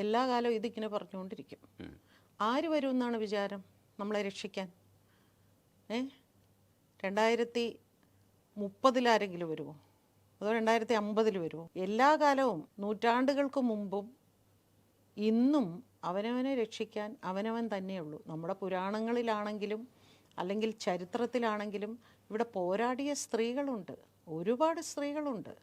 എല്ലാ കാലവും ഇതിങ്ങനെ പറഞ്ഞുകൊണ്ടിരിക്കും. ആര് വരും എന്നാണ് വിചാരം നമ്മളെ രക്ഷിക്കാൻ? 2030 ആരെങ്കിലും വരുമോ? അതോ 2050 വരുമോ? എല്ലാ കാലവും നൂറ്റാണ്ടുകൾക്ക് മുമ്പും ഇന്നും അവനവനെ രക്ഷിക്കാൻ അവനവൻ തന്നെയുള്ളൂ. നമ്മുടെ പുരാണങ്ങളിലാണെങ്കിലും അല്ലെങ്കിൽ ചരിത്രത്തിലാണെങ്കിലും ഇവിടെ പോരാടിയ സ്ത്രീകളുണ്ട്, ഒരുപാട് സ്ത്രീകളുണ്ട്.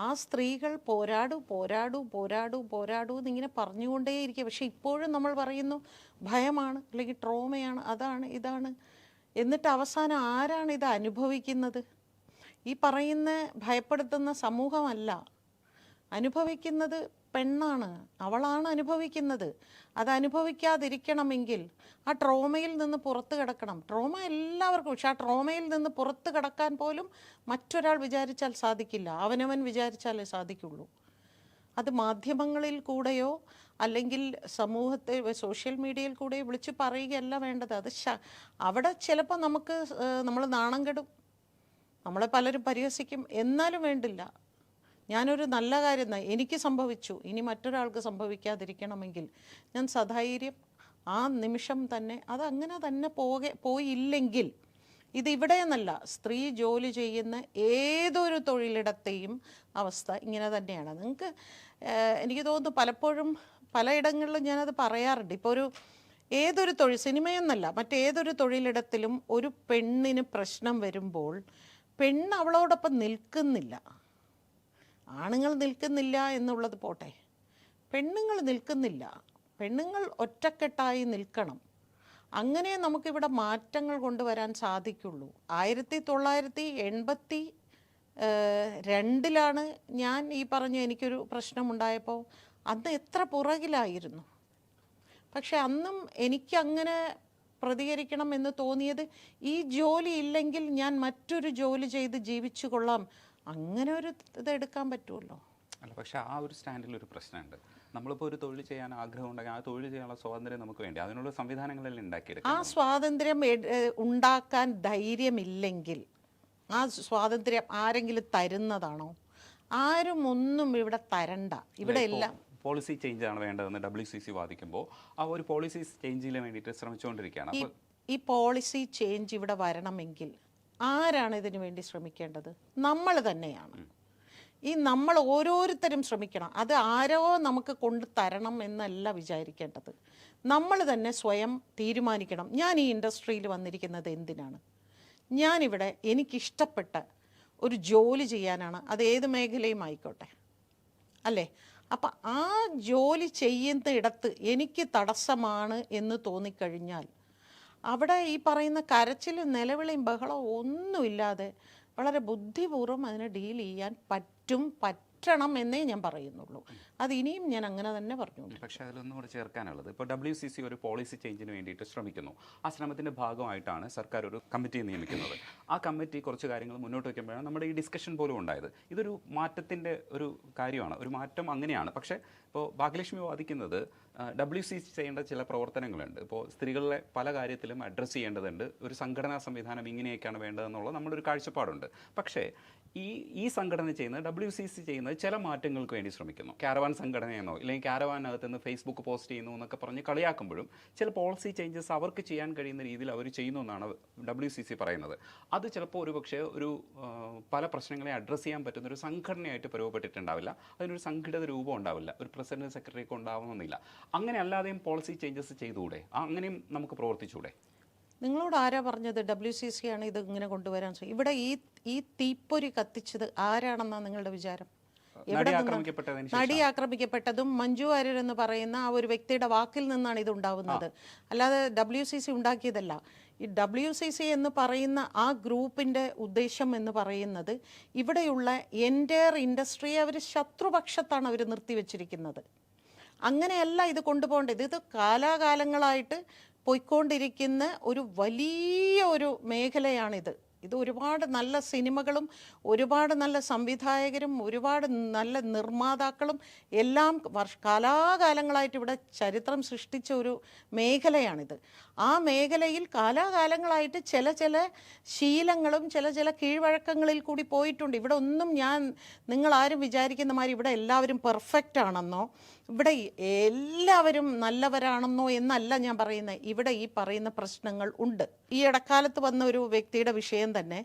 ആ സ്ത്രീകൾ പോരാടൂ പോരാടൂ പോരാടൂ പോരാടൂ എന്നിങ്ങനെ പറഞ്ഞുകൊണ്ടേയിരിക്കുക. പക്ഷെ ഇപ്പോഴും നമ്മൾ പറയുന്നു ഭയമാണ്, അല്ലെങ്കിൽ ട്രോമയാണ്, അതാണ് ഇതാണ്. എന്നിട്ട് അവസാനം ആരാണ് ഇത് അനുഭവിക്കുന്നത്? ഈ പറയുന്ന ഭയപ്പെടുത്തുന്ന സമൂഹമല്ല അനുഭവിക്കുന്നത്, പെണ്ണാണ്. അവളാണ് അനുഭവിക്കുന്നത്. അത് അനുഭവിക്കാതിരിക്കണമെങ്കിൽ ആ ട്രോമയിൽ നിന്ന് പുറത്ത് കിടക്കണം. ട്രോമ എല്ലാവർക്കും, പക്ഷെ ആ ട്രോമയിൽ നിന്ന് പുറത്ത് കിടക്കാൻ പോലും മറ്റൊരാൾ വിചാരിച്ചാൽ സാധിക്കില്ല, അവനവൻ വിചാരിച്ചാലേ സാധിക്കുള്ളൂ. അത് മാധ്യമങ്ങളിൽ കൂടെയോ അല്ലെങ്കിൽ സമൂഹത്തെ സോഷ്യൽ മീഡിയയിൽ കൂടെയോ വിളിച്ച് പറയുകയല്ല വേണ്ടത്. അത് അവിടെ ചിലപ്പോൾ നമ്മൾ നാണം കെടും, നമ്മളെ പലരും പരിഹസിക്കും, എന്നാലും വേണ്ടില്ല. ഞാനൊരു നല്ല കാര്യം എനിക്ക് സംഭവിച്ചു, ഇനി മറ്റൊരാൾക്ക് സംഭവിക്കാതിരിക്കണമെങ്കിൽ ഞാൻ സധൈര്യം ആ നിമിഷം തന്നെ അതങ്ങനെ തന്നെ പോയില്ലെങ്കിൽ ഇതിവിടെ എന്നല്ല, സ്ത്രീ ജോലി ചെയ്യുന്ന ഏതൊരു തൊഴിലിടത്തെയും അവസ്ഥ ഇങ്ങനെ തന്നെയാണ്. നിങ്ങൾക്ക് എനിക്ക് തോന്നുന്നു പലപ്പോഴും പലയിടങ്ങളിലും ഞാനത് പറയാറുണ്ട്. ഇപ്പോൾ ഏതൊരു തൊഴിൽ, സിനിമയെന്നല്ല മറ്റേതൊരു തൊഴിലിടത്തിലും ഒരു പെണ്ണിന് പ്രശ്നം വരുമ്പോൾ പെണ്ണ് അവളോടൊപ്പം നിൽക്കുന്നില്ല. ആണുങ്ങൾ നിൽക്കുന്നില്ല എന്നുള്ളത് പോട്ടെ, പെണ്ണുങ്ങൾ നിൽക്കുന്നില്ല. പെണ്ണുങ്ങൾ ഒറ്റക്കെട്ടായി നിൽക്കണം. അങ്ങനെ നമുക്കിവിടെ മാറ്റങ്ങൾ കൊണ്ടുവരാൻ സാധിക്കുള്ളൂ. 1982 ഞാൻ ഈ എനിക്കൊരു പ്രശ്നമുണ്ടായപ്പോൾ അന്ന് എത്ര പുറകിലായിരുന്നു. പക്ഷെ അന്നും എനിക്കങ്ങനെ പ്രതികരിക്കണം എന്ന് തോന്നിയത്, ഈ ജോലി ഇല്ലെങ്കിൽ ഞാൻ മറ്റൊരു ജോലി ചെയ്ത് ജീവിച്ചു കൊള്ളാം, അങ്ങനെ ഒരു ഇതെടുക്കാൻ പറ്റുമല്ലോ. അല്ല, പക്ഷെ ആ ഒരു സ്റ്റാൻഡിൽ ഒരു പ്രശ്നമുണ്ട്. നമ്മളിപ്പോൾ ഒരു തൊഴിൽ ചെയ്യാൻ ആഗ്രഹം ഉണ്ടെങ്കിൽ ആ തൊഴിൽ ചെയ്യാനുള്ള സ്വാതന്ത്ര്യം നമുക്ക് വേണ്ടി അതിനുള്ള സംവിധാനങ്ങളെല്ലാം ഉണ്ടാക്കിയെടുക്കും. ആ സ്വാതന്ത്ര്യം ഉണ്ടാക്കാൻ ധൈര്യമില്ലെങ്കിൽ ആ സ്വാതന്ത്ര്യം ആരെങ്കിലും തരുന്നതാണോ? ആരും ഒന്നും ഇവിടെ തരണ്ട. ഇവിടെ എല്ലാം പോളിസി ചേഞ്ച് ആണ് വേണ്ടതെന്ന് WCC വാദിക്കുമ്പോൾ ആ ഒരു പോളിസി ചേഞ്ചിന് വേണ്ടിയിട്ട് ശ്രമിച്ചുകൊണ്ടിരിക്കുകയാണ്. ഈ പോളിസി ചേഞ്ച് ഇവിടെ വരണമെങ്കിൽ ആരാണ് ഇതിനു വേണ്ടി ശ്രമിക്കേണ്ടത്? നമ്മൾ തന്നെയാണ്. നമ്മൾ ഓരോരുത്തരും ശ്രമിക്കണം. അത് ആരോ നമുക്ക് കൊണ്ട് തരണം എന്നല്ല വിചാരിക്കേണ്ടത്. നമ്മൾ തന്നെ സ്വയം തീരുമാനിക്കണം, ഞാൻ ഈ ഇൻഡസ്ട്രിയിൽ വന്നിരിക്കുന്നത് എന്തിനാണ്? ഞാനിവിടെ എനിക്കിഷ്ടപ്പെട്ട ഒരു ജോലി ചെയ്യാനാണ്, അത് ഏത് മേഖലയും ആയിക്കോട്ടെ, അല്ലേ? അപ്പം ആ ജോലി ചെയ്യുന്നിടത്ത് എനിക്ക് തടസ്സമാണ് എന്ന് തോന്നിക്കഴിഞ്ഞാൽ അവിടെ ഈ പറയുന്ന കരച്ചിലും നിലവിളിയും ബഹളവും ഒന്നുമില്ലാതെ വളരെ ബുദ്ധിപൂർവ്വം അതിനെ ഡീൽ ചെയ്യാൻ പറ്റണം എന്നേ ഞാൻ പറയുന്നുള്ളൂ. അത് ഇനിയും ഞാൻ അങ്ങനെ തന്നെ പറഞ്ഞു. പക്ഷേ അതിലൊന്നും കൂടെ ചേർക്കാനുള്ളത്, ഇപ്പോൾ WCC ഒരു പോളിസി ചേഞ്ചിന് വേണ്ടിയിട്ട് ശ്രമിക്കുന്നു. ആ ശ്രമത്തിൻ്റെ ഭാഗമായിട്ടാണ് സർക്കാർ ഒരു കമ്മിറ്റിയെ നിയമിക്കുന്നത്. ആ കമ്മിറ്റി കുറച്ച് കാര്യങ്ങൾ മുന്നോട്ട് വയ്ക്കുമ്പോഴാണ് നമ്മുടെ ഈ ഡിസ്കഷൻ പോലും ഉണ്ടായത്. ഇതൊരു മാറ്റത്തിൻ്റെ ഒരു കാര്യമാണ്, ഒരു മാറ്റം അങ്ങനെയാണ്. പക്ഷേ ഇപ്പോൾ ഭാഗ്യലക്ഷ്മി വാദിക്കുന്നത് WCC ചെയ്യേണ്ട ചില പ്രവർത്തനങ്ങളുണ്ട്. ഇപ്പോൾ സ്ത്രീകളെ പല കാര്യത്തിലും അഡ്രസ്സ് ചെയ്യേണ്ടതുണ്ട്, ഒരു സംഘടനാ സംവിധാനം ഇങ്ങനെയൊക്കെയാണ് വേണ്ടതെന്നുള്ള നമ്മുടെ ഒരു കാഴ്ചപ്പാടുണ്ട്. പക്ഷേ ഈ സംഘടന ചെയ്യുന്നത്, WCC ചെയ്യുന്നത് ചില മാറ്റങ്ങൾക്ക് വേണ്ടി ശ്രമിക്കുന്നു. കാരവാൻ സംഘടനയെന്നോ ഇല്ലെങ്കിൽ കാരവാനകത്ത് നിന്ന് ഫേസ്ബുക്ക് പോസ്റ്റ് ചെയ്യുന്നു എന്നൊക്കെ പറഞ്ഞ് കളിയാക്കുമ്പോഴും ചില പോളിസി ചേഞ്ചസ് അവർക്ക് ചെയ്യാൻ കഴിയുന്ന രീതിയിൽ അവർ ചെയ്യുന്നു എന്നാണ് WCC പറയുന്നത്. അത് ചിലപ്പോൾ ഒരുപക്ഷെ പല പ്രശ്നങ്ങളെ അഡ്രസ്സ് ചെയ്യാൻ പറ്റുന്ന ഒരു സംഘടനയായിട്ട് രൂപപ്പെട്ടിട്ടുണ്ടാവില്ല, അതിനൊരു സംഘടിത രൂപം ഉണ്ടാവില്ല, ഒരു പ്രസിഡന്റ് സെക്രട്ടറിക്ക് ഉണ്ടാവണമെന്നില്ല. അങ്ങനെ അല്ലാതെയും പോളിസി ചേഞ്ചസ് ചെയ്തുകൂടെ? അങ്ങനെയും നമുക്ക് പ്രവർത്തിച്ചുകൂടെ? നിങ്ങളോട് ആരാ പറഞ്ഞത് WCC ആണ് ഇത് ഇങ്ങനെ കൊണ്ടുവരാൻ? ഇവിടെ ഈ തീപ്പൊരി കത്തിച്ചത് ആരാണെന്നാണ് നിങ്ങളുടെ വിചാരം? നടി ആക്രമിക്കപ്പെട്ടതും മഞ്ജു വാര്യർ എന്ന് പറയുന്ന ആ ഒരു വ്യക്തിയുടെ വാക്കിൽ നിന്നാണ് ഇത് ഉണ്ടാവുന്നത്, അല്ലാതെ WCC ഉണ്ടാക്കിയതല്ല. ഈ WCC എന്ന് പറയുന്ന ആ ഗ്രൂപ്പിൻ്റെ ഉദ്ദേശം എന്ന് പറയുന്നത് ഇവിടെയുള്ള എൻ്റയർ ഇൻഡസ്ട്രിയെ അവർ ശത്രുപക്ഷത്താണ് അവർ നിർത്തിവെച്ചിരിക്കുന്നത്. അങ്ങനെയല്ല ഇത് കൊണ്ടുപോകേണ്ടത്. ഇത് കാലാകാലങ്ങളായിട്ട് പോയിക്കൊണ്ടിരിക്കുന്ന ഒരു വലിയ ഒരു മേഖലയാണിത്. ഇത് ഒരുപാട് നല്ല സിനിമകളും ഒരുപാട് നല്ല സംവിധായകരും ഒരുപാട് നല്ല നിർമ്മാതാക്കളും എല്ലാം കാലാകാലങ്ങളായിട്ട് ഇവിടെ ചരിത്രം സൃഷ്ടിച്ച ഒരു മേഖലയാണിത്. ആ മേഖലയിൽ കാലാകാലങ്ങളായിട്ട് ചില ശീലങ്ങളും ചില കീഴ്വഴക്കങ്ങളിൽ കൂടി പോയിട്ടുണ്ട്. ഇവിടെ ഒന്നും നിങ്ങളാരും വിചാരിക്കുന്ന മാതിരി ഇവിടെ എല്ലാവരും പെർഫെക്റ്റ് ആണെന്നോ ഇവിടെ എല്ലാവരും നല്ലവരാണെന്നോ എന്നല്ല ഞാൻ പറയുന്നത്. ഇവിടെ ഈ പറയുന്ന പ്രശ്നങ്ങൾ ഉണ്ട്. ഈ ഇടക്കാലത്ത് വന്ന ഒരു വ്യക്തിയുടെ വിഷയം തന്നെ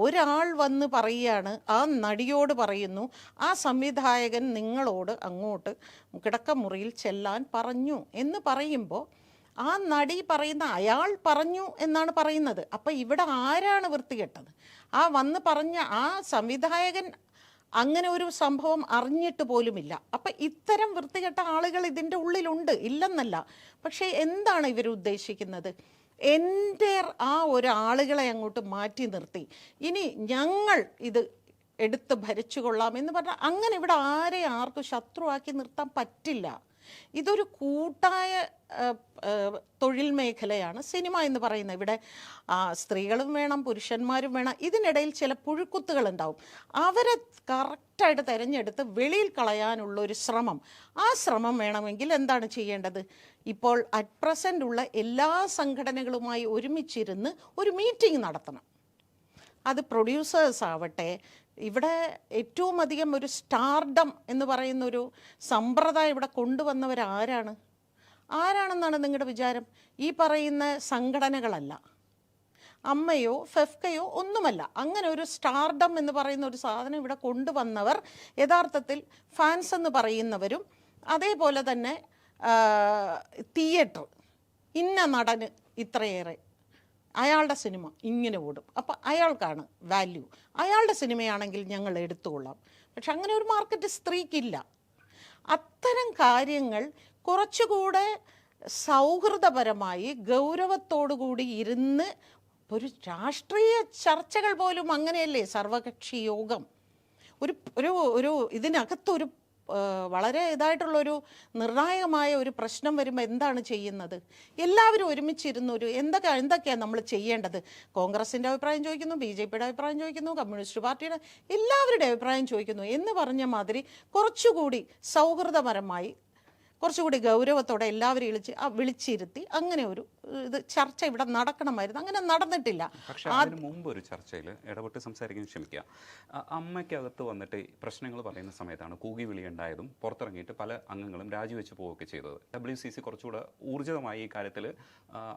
ഒരാൾ വന്ന് പറയുകയാണ്, ആ നടിയോട് പറയുന്നു, ആ സംവിധായകൻ നിങ്ങളോട് അങ്ങോട്ട് കിടക്കമുറിയിൽ ചെല്ലാൻ പറഞ്ഞു എന്ന് പറയുമ്പോൾ ആ നടി പറയുന്ന അയാൾ പറഞ്ഞു എന്നാണ് പറയുന്നത്. അപ്പം ഇവിടെ ആരാണ് വൃത്തികെട്ടത്? ആ വന്ന് പറഞ്ഞ ആ സംവിധായകൻ അങ്ങനെ ഒരു സംഭവം അറിഞ്ഞിട്ട് പോലുമില്ല. അപ്പം ഇത്തരം വൃത്തികെട്ട ആളുകൾ ഇതിൻ്റെ ഉള്ളിലുണ്ട്, ഇല്ലെന്നല്ല. പക്ഷേ എന്താണ് ഇവർ ഉദ്ദേശിക്കുന്നത്? എൻ്റെ ആ ഒരാളുകളെ അങ്ങോട്ട് മാറ്റി നിർത്തി ഇനി ഞങ്ങൾ ഇത് എടുത്ത് ഭരിച്ചു കൊള്ളാം എന്ന് പറഞ്ഞാൽ അങ്ങനെ ഇവിടെ ആർക്കും ശത്രുവാക്കി നിർത്താൻ പറ്റില്ല. ഇതൊരു കൂട്ടായ തൊഴിൽ മേഖലയാണ് സിനിമ എന്ന് പറയുന്നത്. ഇവിടെ സ്ത്രീകളും വേണം, പുരുഷന്മാരും വേണം. ഇതിനിടയിൽ ചില പുഴുക്കുത്തുകൾ ഉണ്ടാവും. അവരെ കറക്റ്റായിട്ട് തിരഞ്ഞെടുത്ത് വെളിയിൽ കളയാനുള്ള ഒരു ശ്രമം, ആ ശ്രമം വേണമെങ്കിൽ എന്താണ് ചെയ്യേണ്ടത്? ഇപ്പോൾ അറ്റ് പ്രസൻ്റ് ഉള്ള എല്ലാ സംഘടനകളുമായി ഒരുമിച്ചിരുന്ന് ഒരു മീറ്റിംഗ് നടത്തണം. അത് പ്രൊഡ്യൂസേഴ്സ് ആവട്ടെ, ഇവിടെ ഏറ്റവും അധികം ഒരു സ്റ്റാർഡം എന്ന് പറയുന്ന ഒരു സമ്പ്രദായം ഇവിടെ ആരാണെന്നാണ് നിങ്ങളുടെ വിചാരം? ഈ പറയുന്ന സംഘടനകളല്ല, അമ്മയോ ഫെഫ്കയോ ഒന്നുമല്ല. അങ്ങനെ ഒരു സ്റ്റാർഡം എന്ന് പറയുന്ന ഒരു സാധനം ഇവിടെ കൊണ്ടുവന്നവർ യഥാർത്ഥത്തിൽ ഫാൻസ് എന്ന് പറയുന്നവരും, അതേപോലെ തന്നെ തിയേറ്റർ, ഇന്ന നടന് ഇത്രയേറെ, അയാളുടെ സിനിമ ഇങ്ങനെ ഓടും, അപ്പം അയാൾക്കാണ് വാല്യൂ, അയാളുടെ സിനിമയാണെങ്കിൽ ഞങ്ങൾ എടുത്തുകൊള്ളാം. പക്ഷെ അങ്ങനെ ഒരു മാർക്കറ്റ് സ്ത്രീക്കില്ല. അത്തരം കാര്യങ്ങൾ കുറച്ചുകൂടെ സൗഹൃദപരമായി ഗൗരവത്തോടുകൂടി ഇരുന്ന് ഒരു രാഷ്ട്രീയ ചർച്ചകൾ പോലും അങ്ങനെയല്ലേ, സർവകക്ഷി യോഗം. ഒരു ഒരു ഒരു ഇതിനകത്തൊരു വളരെ ഇതായിട്ടുള്ളൊരു നിർണായകമായ ഒരു പ്രശ്നം വരുമ്പോൾ എന്താണ് ചെയ്യുന്നത്? എല്ലാവരും ഒരുമിച്ചിരുന്ന് എന്തൊക്കെയാണ് നമ്മൾ ചെയ്യേണ്ടത്? കോൺഗ്രസിൻ്റെ അഭിപ്രായം ചോദിക്കുന്നു, BJPയുടെ അഭിപ്രായം ചോദിക്കുന്നു, കമ്മ്യൂണിസ്റ്റ് പാർട്ടിയുടെ എല്ലാവരുടെ അഭിപ്രായം ചോദിക്കുന്നു എന്ന് പറഞ്ഞ മാതിരി കുറച്ചുകൂടി സൗഹൃദപരമായി, കുറച്ചുകൂടി ഗൗരവത്തോടെ എല്ലാവരും വിളിച്ചിരുത്തി അങ്ങനെ ഒരു ചർച്ച ഇവിടെ നടക്കണമായിരുന്നു. അങ്ങനെ നടന്നിട്ടില്ല. പക്ഷേ അതിന് മുമ്പ് ഒരു ചർച്ചയിൽ ഇടപെട്ട് സംസാരിക്കാൻ ശ്രമിക്കുക. അമ്മയ്ക്കകത്ത് വന്നിട്ട് പ്രശ്നങ്ങൾ പറയുന്ന സമയത്താണ് കൂകി വിളി ഉണ്ടായതും പുറത്തിറങ്ങിയിട്ട് പല അംഗങ്ങളും രാജിവെച്ച് പോവുകയൊക്കെ ചെയ്തത്. WCC കുറച്ചുകൂടെ ഊർജിതമായി ഈ കാര്യത്തിൽ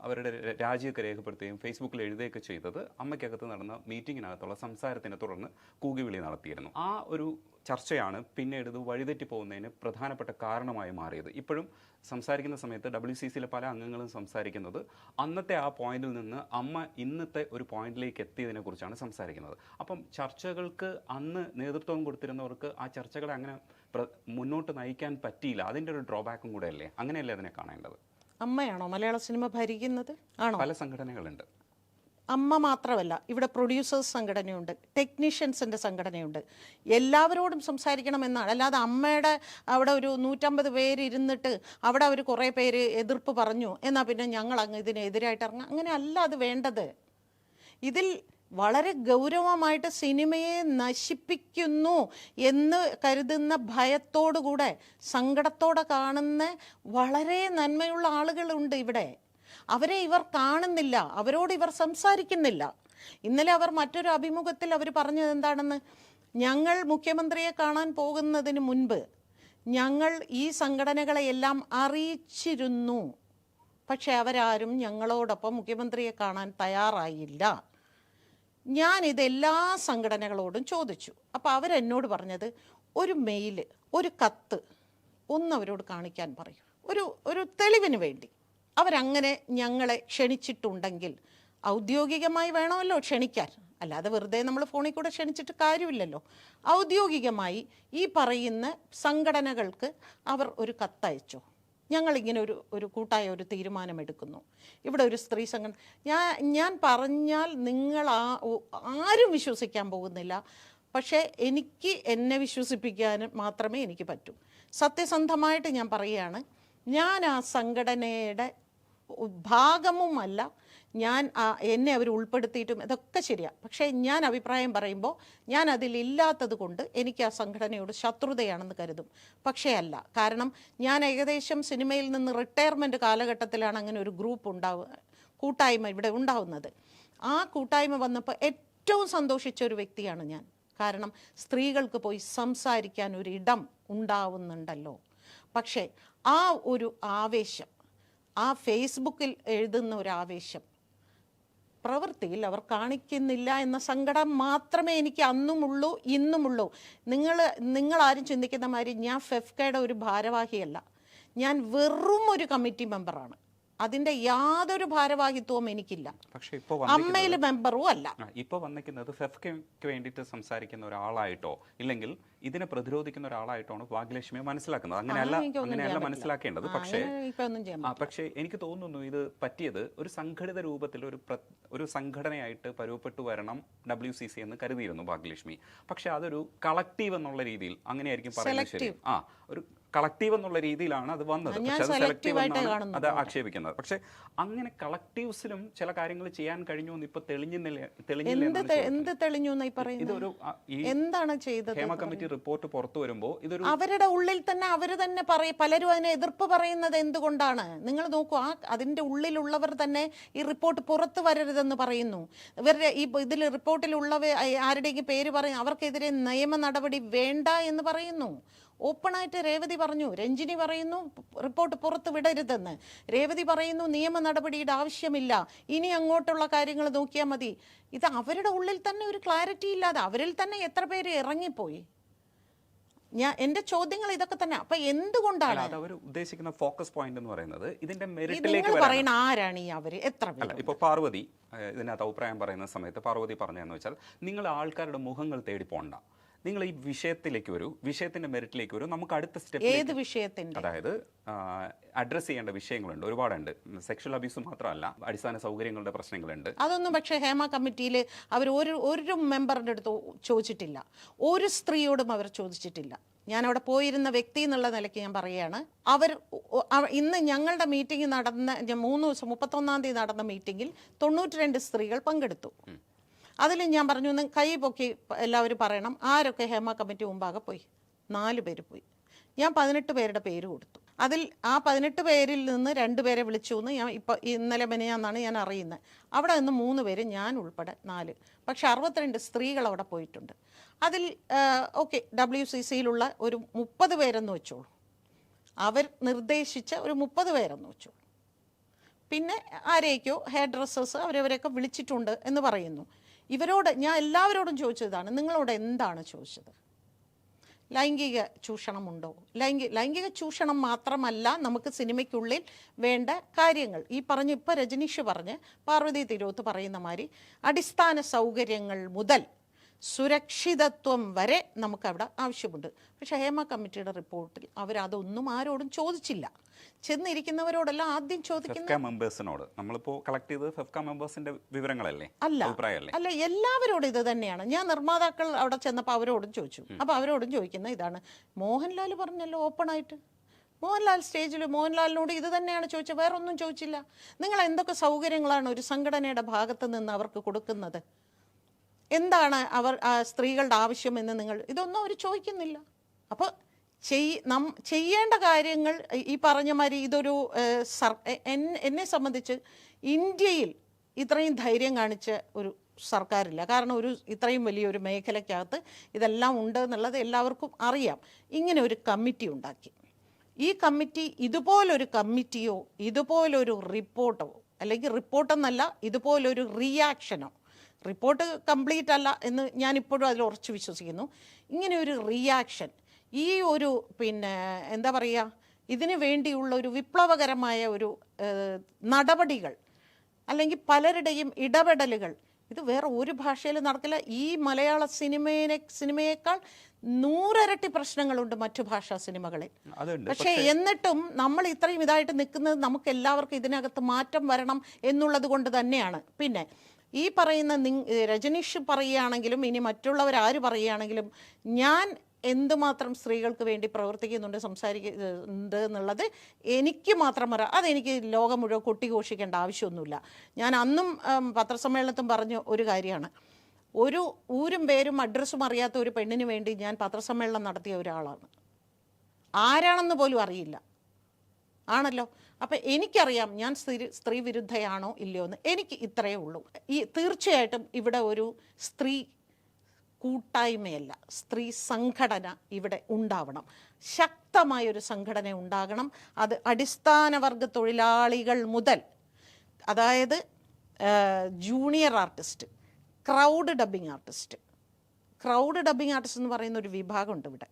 അവരുടെ രാജിയൊക്കെ രേഖപ്പെടുത്തുകയും ഫേസ്ബുക്കിൽ എഴുതുകയൊക്കെ ചെയ്തത് അമ്മയ്ക്കകത്ത് നടന്ന മീറ്റിങ്ങിനകത്തുള്ള സംസാരത്തിനെ തുടർന്ന് കൂകി വിളി നടത്തിയിരുന്നു. ആ ഒരു ചർച്ചയാണ് പിന്നീട് ഇത് വഴിതെറ്റി പോകുന്നതിന് പ്രധാനപ്പെട്ട കാരണമായി മാറിയത്. ഇപ്പോഴും സംസാരിക്കുന്ന സമയത്ത് WCCയിലെ പല അംഗങ്ങളും സംസാരിക്കുന്നത് അന്നത്തെ ആ പോയിന്റിൽ നിന്ന് അമ്മ ഇന്നത്തെ ഒരു പോയിന്റിലേക്ക് എത്തിയതിനെ കുറിച്ചാണ് സംസാരിക്കുന്നത്. അപ്പം ചർച്ചകൾക്ക് അന്ന് നേതൃത്വം കൊടുത്തിരുന്നവർക്ക് ആ ചർച്ചകളെ അങ്ങനെ മുന്നോട്ട് നയിക്കാൻ പറ്റിയില്ല. അതിൻ്റെ ഒരു ഡ്രോബാക്കും കൂടെ അല്ലേ? അങ്ങനെയല്ലേ അതിനെ കാണേണ്ടത്? അമ്മയാണോ മലയാള സിനിമ ഭരിക്കുന്നത്? ആണോ? പല സംഘടനകളുണ്ട്. അമ്മ മാത്രമല്ല, ഇവിടെ പ്രൊഡ്യൂസേഴ്സ് സംഘടനയുണ്ട്, ടെക്നീഷ്യൻസിൻ്റെ സംഘടനയുണ്ട്. എല്ലാവരോടും സംസാരിക്കണമെന്നാണ്. അല്ലാതെ അമ്മയുടെ അവിടെ ഒരു 150 പേര് ഇരുന്നിട്ട് അവിടെ അവർ കുറേ പേര് എതിർപ്പ് പറഞ്ഞു, എന്നാൽ പിന്നെ ഞങ്ങൾ അങ്ങ് ഇതിനെതിരായിട്ട് ഇറങ്ങാം, അങ്ങനെ അല്ല അത് വേണ്ടത്. ഇതിൽ വളരെ ഗൗരവമായിട്ട് സിനിമയെ നശിപ്പിക്കുന്നു എന്ന് കരുതുന്ന ഭയത്തോടുകൂടെ സങ്കടത്തോടെ കാണുന്ന വളരെ നന്മയുള്ള ആളുകളുണ്ട് ഇവിടെ. അവരെ ഇവർ കാണുന്നില്ല, അവരോട് ഇവർ സംസാരിക്കുന്നില്ല. ഇന്നലെ അവർ മറ്റൊരു അഭിമുഖത്തിൽ അവർ പറഞ്ഞത് എന്താണെന്ന്, ഞങ്ങൾ മുഖ്യമന്ത്രിയെ കാണാൻ പോകുന്നതിന് മുൻപ് ഞങ്ങൾ ഈ സംഘടനകളെയെല്ലാം അറിയിച്ചിരുന്നു, പക്ഷെ അവരാരും ഞങ്ങളോടൊപ്പം മുഖ്യമന്ത്രിയെ കാണാൻ തയ്യാറായില്ല. ഞാനിതെല്ലാ സംഘടനകളോടും ചോദിച്ചു. അപ്പോൾ അവരെന്നോട് പറഞ്ഞത്, ഒരു മെയില്, ഒരു കത്ത് ഒന്നവരോട് കാണിക്കാൻ പറയും, ഒരു തെളിവിന് വേണ്ടി. അവരങ്ങനെ ഞങ്ങളെ ക്ഷണിച്ചിട്ടുണ്ടെങ്കിൽ ഔദ്യോഗികമായി വേണമല്ലോ ക്ഷണിക്കാൻ, അല്ലാതെ വെറുതെ നമ്മൾ ഫോണിൽ കൂടെ ക്ഷണിച്ചിട്ട് കാര്യമില്ലല്ലോ. ഔദ്യോഗികമായി ഈ പറയുന്ന സംഘടനകൾക്ക് അവർ ഒരു കത്തയച്ചോ, ഞങ്ങളിങ്ങനെ ഒരു കൂട്ടായ ഒരു തീരുമാനമെടുക്കുന്നു, ഇവിടെ ഒരു സ്ത്രീ സംഘടന. ഞാൻ പറഞ്ഞാൽ നിങ്ങൾ ആരും വിശ്വസിക്കാൻ പോകുന്നില്ല. പക്ഷേ എന്നെ വിശ്വസിപ്പിക്കാൻ മാത്രമേ എനിക്ക് പറ്റൂ. സത്യസന്ധമായിട്ട് ഞാൻ പറയുകയാണ്, ഞാൻ ആ സംഘടനയുടെ ഭാഗവുമല്ല, എന്നെ അവർ ഉൾപ്പെടുത്തിയിട്ടും ഇതൊക്കെ ശരിയാണ്. പക്ഷേ ഞാൻ അഭിപ്രായം പറയുമ്പോൾ ഞാൻ അതിലില്ലാത്തത് കൊണ്ട് എനിക്ക് ആ സംഘടനയോട് ശത്രുതയാണെന്ന് കരുതും. പക്ഷേ അല്ല, കാരണം ഞാൻ ഏകദേശം സിനിമയിൽ നിന്ന് റിട്ടയർമെൻറ്റ് കാലഘട്ടത്തിലാണ് അങ്ങനെ ഒരു ഗ്രൂപ്പ് കൂട്ടായ്മ ഇവിടെ ഉണ്ടാവുന്നത്. ആ കൂട്ടായ്മ വന്നപ്പോൾ ഏറ്റവും സന്തോഷിച്ച ഒരു വ്യക്തിയാണ് ഞാൻ. കാരണം സ്ത്രീകൾക്ക് പോയി സംസാരിക്കാൻ ഒരിടം ഉണ്ടാവുന്നുണ്ടല്ലോ. പക്ഷേ ആ ഒരു ആവേശം, ആ ഫേസ്ബുക്കിൽ എഴുതുന്ന ഒരു ആവേശം പ്രവൃത്തിയിൽ അവർ കാണിക്കുന്നില്ല എന്ന സങ്കടം മാത്രമേ എനിക്ക് അന്നുമുള്ളൂ, ഇന്നുമുള്ളൂ. നിങ്ങളാരും ചിന്തിക്കുന്ന മാതിരി ഞാൻ ഫെഫ്കയുടെ ഒരു ഭാരവാഹിയല്ല. ഞാൻ വെറും ഒരു കമ്മിറ്റി മെമ്പറാണ്. അതിൻ്റെ യാതൊരു ഭാരവാഹിത്വവും എനിക്കില്ല. പക്ഷേ ഇപ്പോൾ അമ്മയിൽ മെമ്പറും അല്ല. ഇപ്പോൾ വന്നിരിക്കുന്നത് ഫെഫ്കയ്ക്ക് വേണ്ടിയിട്ട് സംസാരിക്കുന്ന ഒരാളായിട്ടോ ഇല്ലെങ്കിൽ ഇതിനെ പ്രതിരോധിക്കുന്ന ഒരാളായിട്ടാണ് ഭാഗ്യലക്ഷ്മിയെ മനസ്സിലാക്കുന്നത്. അങ്ങനെയല്ല മനസ്സിലാക്കേണ്ടത്. പക്ഷേ എനിക്ക് തോന്നുന്നു ഇത് പറ്റിയത് ഒരു സംഘടിത രൂപത്തിൽ ഒരു സംഘടനയായിട്ട് പരുവപ്പെട്ടു വരണം WCC എന്ന് കരുതിയിരുന്നു ഭാഗ്യലക്ഷ്മി. പക്ഷെ അതൊരു കളക്റ്റീവ് എന്നുള്ള രീതിയിൽ അങ്ങനെയായിരിക്കും പറയുന്നത്. ശരി, ഒരു കളക്റ്റീവ് എന്നുള്ള രീതിയിലാണ് അത് വന്നത്. പക്ഷെ അത് സെലക്റ്റീവ് എന്നാണ് അത് ആക്ഷേപിക്കുന്നത്. പക്ഷെ അങ്ങനെ കളക്റ്റീവ്സിലും ചില കാര്യങ്ങൾ ചെയ്യാൻ കഴിഞ്ഞു എന്ന് ഇപ്പൊ ഇതൊരു എന്താണ് ചെയ്തത്? ഹേമ കമ്മിറ്റി റിപ്പോർട്ട് പുറത്തു വരുമ്പോൾ ഇതൊരു അവരുടെ ഉള്ളിൽ തന്നെ അവർ തന്നെ പലരും അതിനെ എതിർപ്പ് പറയുന്നത് എന്തുകൊണ്ടാണ്? നിങ്ങൾ നോക്കൂ, അതിന്റെ ഉള്ളിലുള്ളവർ തന്നെ ഈ റിപ്പോർട്ട് പുറത്തു വരരുതെന്ന് പറയുന്നു. ഇവരുടെ ഈ ഇതിൽ റിപ്പോർട്ടിലുള്ളവ ആരുടെയും പേര് പറയും, അവർക്കെതിരെ നിയമ നടപടി വേണ്ട എന്ന് പറയുന്നു. ഓപ്പണായിട്ട് രേവതി പറഞ്ഞു, രഞ്ജിനി പറയുന്നു റിപ്പോർട്ട് പുറത്ത് വിടരുതെന്ന്. രേവതി പറയുന്നു നിയമ നടപടിയുടെ ആവശ്യമില്ല, ഇനി അങ്ങോട്ടുള്ള കാര്യങ്ങൾ നോക്കിയാൽ മതി. ഇത് അവരുടെ ഉള്ളിൽ തന്നെ ഒരു ക്ലാരിറ്റി ഇല്ലാതെ അവരിൽ തന്നെ എത്ര പേര് ഇറങ്ങിപ്പോയി. എന്റെ ചോദ്യങ്ങൾ ഇതൊക്കെ തന്നെ. അപ്പൊ എന്തുകൊണ്ടാണ് അവർ ഉദ്ദേശിക്കുന്ന ഫോക്കസ് പോയിന്റ് എന്ന് പറയുന്നത് ഇതിന്റെ മെറിറ്റിലേക്ക് പറയുന്ന ആരാണ് ഈ അവര്? എത്ര പേര്? ഇപ്പൊ പാർവതി ഇതിനകത്ത് അഭിപ്രായം പറയുന്ന സമയത്ത് പാർവതി പറഞ്ഞതെന്ന് വെച്ചാൽ, നിങ്ങൾ ആൾക്കാരുടെ മുഖങ്ങൾ തേടി പോണ്ട, നിങ്ങൾ ഈ വിഷയത്തിലേക്ക് വരൂ, വിഷയത്തിന്റെ മെറിറ്റിലേക്ക് വരൂ, നമുക്ക് അടുത്ത സ്റ്റെപ്പ്. ഏത് വിഷയത്തിന്റെ? അതായത് അഡ്രസ് ചെയ്യേണ്ട വിഷയങ്ങളുണ്ട്, ഒരുപാടുണ്ട്. സെക്ഷൽ അബ്യൂസ് മാത്രമല്ല, അടിസ്ഥാന സൗകര്യങ്ങളുടെ പ്രശ്നങ്ങളുണ്ട്. അതൊന്നും പക്ഷേ ഹേമ കമ്മിറ്റിയിൽ അവർ ഒരു മെമ്പറിൻ്റെ അടുത്ത് ചോദിച്ചിട്ടില്ല, ഒരു സ്ത്രീയോടും അവർ ചോദിച്ചിട്ടില്ല. ഞാൻ അവിടെ പോയിരുന്ന വ്യക്തി എന്നുള്ള നിലയ്ക്ക് ഞാൻ പറയുകയാണ്. ഇന്ന് ഞങ്ങളുടെ മീറ്റിംഗ് നടന്ന 3 ദിവസം 31-ാം തീയതി നടന്ന മീറ്റിങ്ങിൽ 92 സ്ത്രീകൾ പങ്കെടുത്തു. അതിൽ ഞാൻ പറഞ്ഞു, കൈ പൊക്കി എല്ലാവരും പറയണം ആരൊക്കെ ഹേമ കമ്മിറ്റി മുമ്പാകെ പോയി. 4 പേര് പോയി. ഞാൻ 18 പേരുടെ പേര് കൊടുത്തു. അതിൽ ആ 18 പേരിൽ നിന്ന് 2 പേരെ വിളിച്ചു എന്ന് ഞാൻ ഇന്നലെ മെനയാന്നാണ് ഞാൻ അറിയുന്നത്. അവിടെ നിന്ന് 3 പേര്, ഞാൻ ഉൾപ്പെടെ 4. പക്ഷെ 62 സ്ത്രീകൾ അവിടെ പോയിട്ടുണ്ട്. അതിൽ ഓക്കെ, WCCയിലുള്ള ഒരു 30 പേരെന്ന് വെച്ചോളൂ, അവർ നിർദ്ദേശിച്ച ഒരു 30 പേരെന്ന് വെച്ചോളൂ. പിന്നെ ആരേക്കോ ഹെയർ ഡ്രസ്സേഴ്സ് അവരവരെയൊക്കെ വിളിച്ചിട്ടുണ്ട് എന്ന് പറയുന്നു. ഇവരോട് ഞാൻ എല്ലാവരോടും ചോദിച്ചതാണ്, നിങ്ങളോട് എന്താണ് ചോദിച്ചത്? ലൈംഗിക ചൂഷണമുണ്ടോ? ലൈംഗിക ചൂഷണം മാത്രമല്ല, നമുക്ക് സിനിമയ്ക്കുള്ളിൽ വേണ്ട കാര്യങ്ങൾ ഈ പറഞ്ഞ് ഇപ്പോൾ രജനീഷ് പറഞ്ഞ് പാർവതി തിരുവോത്ത് പറയുന്ന മാതിരി അടിസ്ഥാന സൗകര്യങ്ങൾ മുതൽ സുരക്ഷിതത്വം വരെ നമുക്കവിടെ ആവശ്യമുണ്ട്. പക്ഷേ ഹേമ കമ്മിറ്റിയുടെ റിപ്പോർട്ടിൽ അവരതൊന്നും ആരോടും ചോദിച്ചില്ല. ചെന്നിരിക്കുന്നവരോടെല്ലാം ആദ്യം ചോദിക്കുന്ന മെമ്പേഴ്സിനോട്, നമ്മളിപ്പോൾ കളക്ട് ചെയ്തത് ഫെഫ്ക മെമ്പേഴ്സിന്റെ വിവരങ്ങളല്ലേ? അല്ല, എല്ലാവരോടും ഇത് തന്നെയാണ്. ഞാൻ നിർമ്മാതാക്കൾ അവിടെ ചെന്നപ്പോൾ അവരോടും ചോദിച്ചു. അപ്പോൾ അവരോടും ചോദിക്കുന്ന ഇതാണ്. മോഹൻലാൽ പറഞ്ഞല്ലോ ഓപ്പണായിട്ട്, മോഹൻലാൽ സ്റ്റേജിൽ മോഹൻലാലിനോട് ഇത് തന്നെയാണ് ചോദിച്ചത്, വേറെ ഒന്നും ചോദിച്ചില്ല. നിങ്ങൾ എന്തൊക്കെ സൗകര്യങ്ങളാണ് ഒരു സംഘടനയുടെ ഭാഗത്ത് നിന്ന് അവർക്ക് കൊടുക്കുന്നത്? എന്താണ് അവർ സ്ത്രീകളുടെ ആവശ്യം എന്ന് ഇതൊന്നും അവർ ചോദിക്കുന്നില്ല. അപ്പോൾ ചെയ്യേണ്ട കാര്യങ്ങൾ ഈ പറഞ്ഞ മാതിരി ഇതൊരു എന്നെ സംബന്ധിച്ച് ഇന്ത്യയിൽ ഇത്രയും ധൈര്യം കാണിച്ച ഒരു സർക്കാരില്ല. കാരണം ഇത്രയും വലിയൊരു മേഖലയ്ക്കകത്ത് ഇതെല്ലാം ഉണ്ട് എന്നുള്ളത് എല്ലാവർക്കും അറിയാം. ഇങ്ങനെ ഒരു കമ്മിറ്റി ഉണ്ടാക്കി. ഈ കമ്മിറ്റി ഇതുപോലൊരു കമ്മിറ്റിയോ ഇതുപോലൊരു റിപ്പോർട്ടോ, അല്ലെങ്കിൽ റിപ്പോർട്ടെന്നല്ല ഇതുപോലൊരു റിയാക്ഷനോ, റിപ്പോർട്ട് കംപ്ലീറ്റ് അല്ല എന്ന് ഞാനിപ്പോഴും അതിൽ ഉറച്ചു വിശ്വസിക്കുന്നു. ഇങ്ങനെ ഒരു റിയാക്ഷൻ, ഈ ഒരു എന്താ പറയുക, ഇതിനു വേണ്ടിയുള്ള ഒരു വിപ്ലവകരമായ ഒരു നടപടികൾ അല്ലെങ്കിൽ പലരുടെയും ഇടപെടലുകൾ ഇത് വേറെ ഒരു ഭാഷയിൽ നടക്കില്ല. ഈ മലയാള സിനിമയേക്കാൾ 100 ഇരട്ടി പ്രശ്നങ്ങളുണ്ട് മറ്റു ഭാഷാ സിനിമകളിൽ. പക്ഷേ എന്നിട്ടും നമ്മൾ ഇത്രയും ഇതായിട്ട് നിൽക്കുന്നത് നമുക്ക് എല്ലാവർക്കും ഇതിനകത്ത് മാറ്റം വരണം എന്നുള്ളത് കൊണ്ട് തന്നെയാണ്. പിന്നെ ഈ പറയുന്ന രജനീഷ് പറയുകയാണെങ്കിലും ഇനി മറ്റുള്ളവർ ആര് പറയുകയാണെങ്കിലും ഞാൻ എന്തുമാത്രം സ്ത്രീകൾക്ക് വേണ്ടി പ്രവർത്തിക്കുന്നുണ്ട്, സംസാരിക്കുന്നുണ്ട് എന്നുള്ളത് എനിക്ക് മാത്രം അതെനിക്ക് ലോകം മുഴുവൻ കൊട്ടിഘോഷിക്കേണ്ട ആവശ്യമൊന്നുമില്ല. ഞാൻ അന്നും പത്രസമ്മേളനത്തും പറഞ്ഞ ഒരു കാര്യമാണ്, ഒരു ഊരും പേരും അഡ്രസ്സും അറിയാത്ത ഒരു പെണ്ണിന് വേണ്ടി ഞാൻ പത്രസമ്മേളനം നടത്തിയ ഒരാളാണ്. ആരാണെന്ന് പോലും അറിയില്ല, ആണല്ലോ. അപ്പം എനിക്കറിയാം ഞാൻ സ്ത്രീ വിരുദ്ധയാണോ ഇല്ലയോ എന്ന്. എനിക്ക് ഇത്രയേ ഉള്ളൂ. തീർച്ചയായിട്ടും ഇവിടെ ഒരു സ്ത്രീ കൂട്ടായ്മയല്ല, സ്ത്രീ സംഘടന ഇവിടെ ഉണ്ടാവണം. ശക്തമായൊരു സംഘടന ഉണ്ടാകണം. അത് അടിസ്ഥാന വർഗ തൊഴിലാളികൾ മുതൽ, അതായത് junior artist, crowd dubbing artist എന്ന് പറയുന്ന ഒരു വിഭാഗമുണ്ട് ഇവിടെ.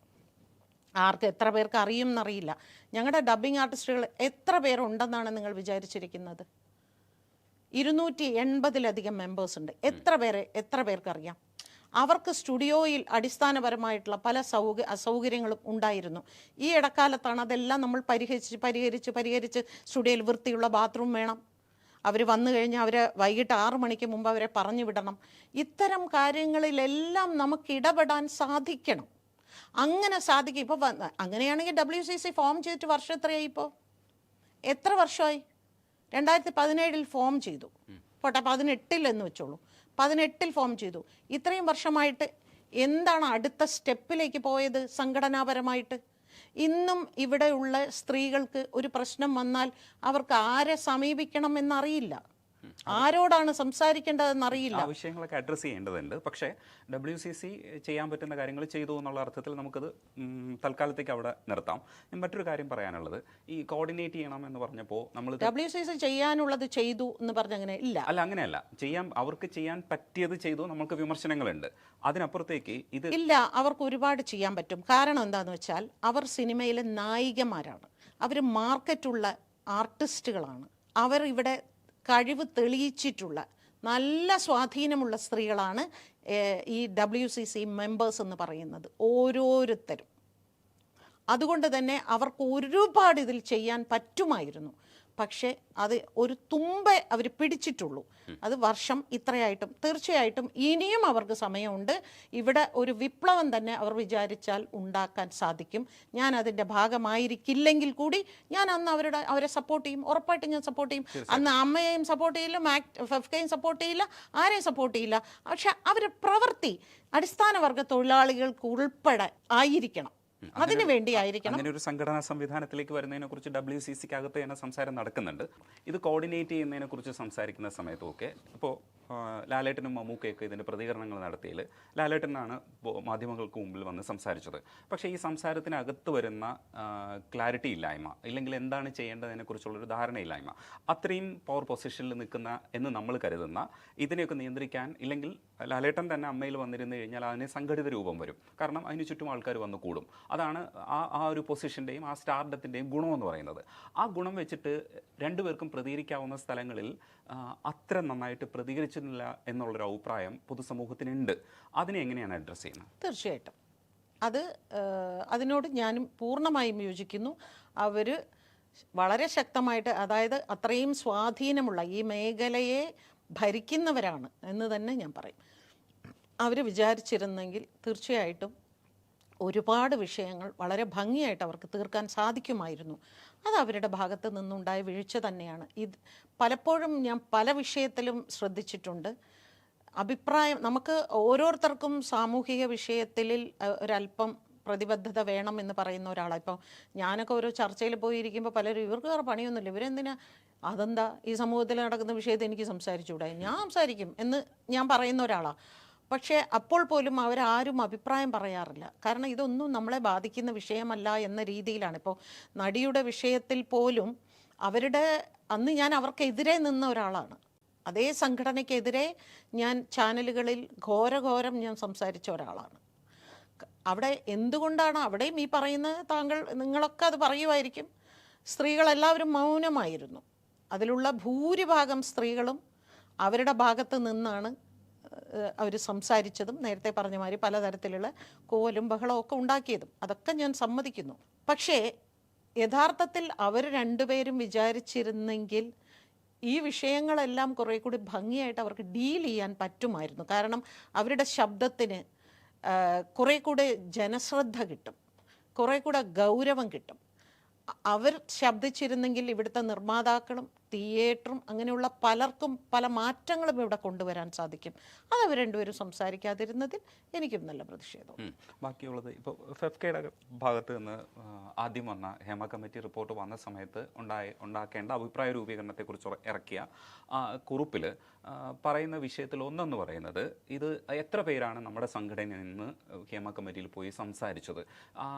ആർക്ക് എത്ര പേർക്ക് അറിയും എന്നറിയില്ല. ഞങ്ങളുടെ ഡബ്ബിംഗ് ആർട്ടിസ്റ്റുകൾ എത്ര പേരുണ്ടെന്നാണ് നിങ്ങൾ വിചാരിച്ചിരിക്കുന്നത്? 280-ലധികം മെമ്പേഴ്സ് ഉണ്ട്. എത്ര പേർക്കറിയാം? അവർക്ക് സ്റ്റുഡിയോയിൽ അടിസ്ഥാനപരമായിട്ടുള്ള പല അസൗകര്യങ്ങളും ഉണ്ടായിരുന്നു. ഈ ഇടക്കാലത്താണ് അതെല്ലാം നമ്മൾ പരിഹരിച്ച് സ്റ്റുഡിയോയിൽ വൃത്തിയുള്ള ബാത്റൂം വേണം. അവർ വന്നു കഴിഞ്ഞാൽ അവരെ വൈകിട്ട് 6 മണിക്ക് മുമ്പ് അവരെ പറഞ്ഞു വിടണം. ഇത്തരം കാര്യങ്ങളിലെല്ലാം നമുക്ക് ഇടപെടാൻ സാധിക്കണം. അങ്ങനെ സാധിക്കും. ഇപ്പോൾ അങ്ങനെയാണെങ്കിൽ WCC ഫോം ചെയ്തിട്ട് വർഷം എത്രയായി? ഇപ്പോൾ എത്ര വർഷമായി? 2017 ഫോം ചെയ്തു. പോട്ടെ, 18 എന്ന് വെച്ചോളൂ. 18 ഫോം ചെയ്തു. ഇത്രയും വർഷമായിട്ട് എന്താണ് അടുത്ത സ്റ്റെപ്പിലേക്ക് പോയത് സംഘടനാപരമായിട്ട്? ഇന്നും ഇവിടെയുള്ള സ്ത്രീകൾക്ക് ഒരു പ്രശ്നം വന്നാൽ അവർക്ക് ആരെ സമീപിക്കണം എന്നറിയില്ല, ആരോടാണ് സംസാരിക്കേണ്ടതെന്നറിയില്ല. വിഷയങ്ങളൊക്കെ അഡ്രസ്സ് ചെയ്യേണ്ടതുണ്ട്. പക്ഷേ WCC ചെയ്യാൻ പറ്റുന്ന കാര്യങ്ങൾ ചെയ്തു എന്നുള്ള അർത്ഥത്തിൽ നമുക്കത് തൽക്കാലത്തേക്ക് അവിടെ നിർത്താം. മറ്റൊരു കാര്യം പറയാനുള്ളത്, ഈ കോർഡിനേറ്റ് ചെയ്യണം എന്ന് പറഞ്ഞപ്പോൾ നമ്മൾ WCC ചെയ്യാനുള്ളത് ചെയ്തു എന്ന് പറഞ്ഞങ്ങനെ ഇല്ല. അല്ല, അങ്ങനെയല്ല. അവർക്ക് ചെയ്യാൻ പറ്റിയത് ചെയ്തു. നമുക്ക് വിമർശനങ്ങളുണ്ട്. അതിനപ്പുറത്തേക്ക് ഇത് ഇല്ല. അവർക്ക് ഒരുപാട് ചെയ്യാൻ പറ്റും. കാരണം എന്താണെന്ന് വെച്ചാൽ അവർ സിനിമയിലെ നായികമാരാണ്, അവർ മാർക്കറ്റുള്ള ആർട്ടിസ്റ്റുകളാണ്, അവർ ഇവിടെ കഴിവ് തെളിയിച്ചിട്ടുള്ള നല്ല സ്വാധീനമുള്ള സ്ത്രീകളാണ് ഈ WCC മെമ്പേഴ്സ് എന്ന് പറയുന്നത് ഓരോരുത്തരും. അതുകൊണ്ട് തന്നെ അവർക്ക് ഒരുപാട് ഇതിൽ ചെയ്യാൻ പറ്റുമായിരുന്നു. പക്ഷേ അത് ഒരു തുമ്പേ അവർ പിടിച്ചിട്ടുള്ളൂ. അത് വർഷം ഇത്രയായിട്ടും. തീർച്ചയായിട്ടും ഇനിയും അവർക്ക് സമയമുണ്ട്. ഇവിടെ ഒരു വിപ്ലവം തന്നെ അവർ വിചാരിച്ചാൽ ഉണ്ടാക്കാൻ സാധിക്കും. ഞാൻ അതിൻ്റെ ഭാഗമായിരിക്കില്ലെങ്കിൽ കൂടി ഞാൻ അന്ന് അവരെ സപ്പോർട്ട് ചെയ്യും. ഉറപ്പായിട്ടും ഞാൻ സപ്പോർട്ട് ചെയ്യും. അന്ന് അമ്മയെയും സപ്പോർട്ട് ചെയ്യില്ല, ഫെഫ്കയും സപ്പോർട്ട് ചെയ്യില്ല, ആരെയും സപ്പോർട്ട് ചെയ്യില്ല. പക്ഷെ അവരുടെ പ്രവൃത്തി അടിസ്ഥാന വർഗ തൊഴിലാളികൾക്ക് ഉൾപ്പെടെ ആയിരിക്കണം. അതിനു വേണ്ടിയായിരിക്കണം. അങ്ങനെ ഒരു സംഘടനാ സംവിധാനത്തിലേക്ക് വരുന്നതിനെ കുറിച്ച് WCCക്ക് അകത്ത് തന്നെ സംസാരം നടക്കുന്നുണ്ട്. ഇത് കോർഡിനേറ്റ് ചെയ്യുന്നതിനെ കുറിച്ച് സംസാരിക്കുന്ന സമയത്തൊക്കെ ഇപ്പോൾ ലാലേട്ടനും മമ്മൂക്കയൊക്കെ ഇതിൻ്റെ പ്രതികരണങ്ങൾ നടത്തിയതിൽ ലാലേട്ടനാണ് മാധ്യമങ്ങൾക്ക് മുമ്പിൽ വന്ന് സംസാരിച്ചത്. പക്ഷേ ഈ സംസാരത്തിനകത്ത് വരുന്ന ക്ലാരിറ്റി ഇല്ലായ്മ, ഇല്ലെങ്കിൽ എന്താണ് ചെയ്യേണ്ടതിനെക്കുറിച്ചുള്ളൊരു ധാരണയില്ലായ്മ, അത്രയും പവർ പൊസിഷനിൽ നിൽക്കുന്ന എന്ന് നമ്മൾ കരുതുന്ന ഇതിനെയൊക്കെ നിയന്ത്രിക്കാൻ, ഇല്ലെങ്കിൽ ലാലേട്ടൻ തന്നെ അമ്മയിൽ വന്നിരുന്നു കഴിഞ്ഞാൽ അതിന് സംഘടിത രൂപം വരും. കാരണം അതിന് ചുറ്റും ആൾക്കാർ വന്ന് കൂടും. അതാണ് ആ ഒരു പൊസിഷൻ്റെയും ആ സ്റ്റാർഡത്തിൻ്റെയും ഗുണമെന്ന് പറയുന്നത്. ആ ഗുണം വെച്ചിട്ട് രണ്ടുപേർക്കും പ്രതികരിക്കാവുന്ന സ്ഥലങ്ങളിൽ അത്ര നന്നായിട്ട് പ്രതികരിച്ചിട്ടില്ല എന്നുള്ളൊരു അഭിപ്രായം പൊതുസമൂഹത്തിനുണ്ട്. അതിനെ എങ്ങനെയാണ് അഡ്രസ്സ് ചെയ്യുന്നത്? തീർച്ചയായിട്ടും അതിനോട് ഞാനും പൂർണ്ണമായും യോജിക്കുന്നു. അവർ വളരെ ശക്തമായിട്ട്, അതായത് അത്രയും സ്വാധീനമുള്ള ഈ മേഖലയെ ഭരിക്കുന്നവരാണ് എന്ന് തന്നെ ഞാൻ പറയും. അവർ വിചാരിച്ചിരുന്നെങ്കിൽ തീർച്ചയായിട്ടും ഒരുപാട് വിഷയങ്ങൾ വളരെ ഭംഗിയായിട്ട് അവർക്ക് തീർക്കാൻ സാധിക്കുമായിരുന്നു. അത് അവരുടെ ഭാഗത്ത് നിന്നുണ്ടായ വീഴ്ച തന്നെയാണ്. ഇത് പലപ്പോഴും ഞാൻ പല വിഷയത്തിലും ശ്രദ്ധിച്ചിട്ടുണ്ട്. അഭിപ്രായം നമുക്ക് ഓരോരുത്തർക്കും സാമൂഹിക വിഷയത്തിൽ ഒരല്പം പ്രതിബദ്ധത വേണം എന്ന് പറയുന്ന ഒരാളാണ്. ഇപ്പം ഞാനൊക്കെ ഓരോ ചർച്ചയിൽ പോയിരിക്കുമ്പോൾ പലരും ഇവർക്ക് വേറെ പണിയൊന്നുമില്ല, ഇവരെന്തിനാ, അതെന്താ ഈ സമൂഹത്തിൽ നടക്കുന്ന വിഷയത്തിൽ എനിക്ക് സംസാരിച്ചുകൂടാ, ഞാൻ സംസാരിക്കും എന്ന് ഞാൻ പറയുന്ന ഒരാളാണ്. പക്ഷേ അപ്പോൾ പോലും അവരാരും അഭിപ്രായം പറയാറില്ല. കാരണം ഇതൊന്നും നമ്മളെ ബാധിക്കുന്ന വിഷയമല്ല എന്ന രീതിയിലാണ്. ഇപ്പോൾ നടിയുടെ വിഷയത്തിൽ പോലും അന്ന് ഞാൻ അവർക്കെതിരെ നിന്ന ഒരാളാണ്. അതേ സംഘടനയ്ക്കെതിരെ ഞാൻ ചാനലുകളിൽ ഘോരഘോരം ഞാൻ സംസാരിച്ച ഒരാളാണ്. അവിടെ എന്തുകൊണ്ടാണ് അവിടെയും ഈ പറയുന്നത്, നിങ്ങളൊക്കെ അത് പറയുമായിരിക്കും, സ്ത്രീകളെല്ലാവരും മൗനമായിരുന്നു. അതിലുള്ള ഭൂരിഭാഗം സ്ത്രീകളും അവരുടെ ഭാഗത്ത് നിന്നാണ് അവർ സംസാരിച്ചതും നേരത്തെ പറഞ്ഞ മാതിരി പലതരത്തിലുള്ള കോലും ബഹളവും ഒക്കെ ഉണ്ടാക്കിയതും. അതൊക്കെ ഞാൻ സമ്മതിക്കുന്നു. പക്ഷേ യഥാർത്ഥത്തിൽ അവർ രണ്ടുപേരും വിചാരിച്ചിരുന്നെങ്കിൽ ഈ വിഷയങ്ങളെല്ലാം കുറേ കൂടി ഭംഗിയായിട്ട് അവർക്ക് ഡീൽ ചെയ്യാൻ പറ്റുമായിരുന്നു. കാരണം അവരുടെ ശബ്ദത്തിന് കുറേ കൂടെ ജനശ്രദ്ധ കിട്ടും, കുറേ കൂടെ ഗൗരവം കിട്ടും. അവർ ശബ്ദിച്ചിരുന്നെങ്കിൽ ഇവിടുത്തെ നിർമ്മാതാക്കളും തിയേറ്ററും അങ്ങനെയുള്ള പലർക്കും പല മാറ്റങ്ങളും ഇവിടെ കൊണ്ടുവരാൻ സാധിക്കും. അത് അവർ രണ്ടുപേരും സംസാരിക്കാതിരുന്നതിൽ എനിക്കും നല്ല പ്രതിഷേധം. ബാക്കിയുള്ളത് ഇപ്പോൾ ഫെഫ്കയുടെ ഭാഗത്ത് നിന്ന് ആദ്യം വന്ന ഹേമ കമ്മിറ്റി റിപ്പോർട്ട് വന്ന സമയത്ത് ഉണ്ടാക്കേണ്ട അഭിപ്രായ രൂപീകരണത്തെക്കുറിച്ച് ഇറക്കിയ കുറിപ്പിൽ പറയുന്ന വിഷയത്തിൽ ഒന്നെന്ന് പറയുന്നത്, ഇത് എത്ര പേരാണ് നമ്മുടെ സംഘടനയിൽ നിന്ന് ഹേമ കമ്മിറ്റിയിൽ പോയി സംസാരിച്ചത്,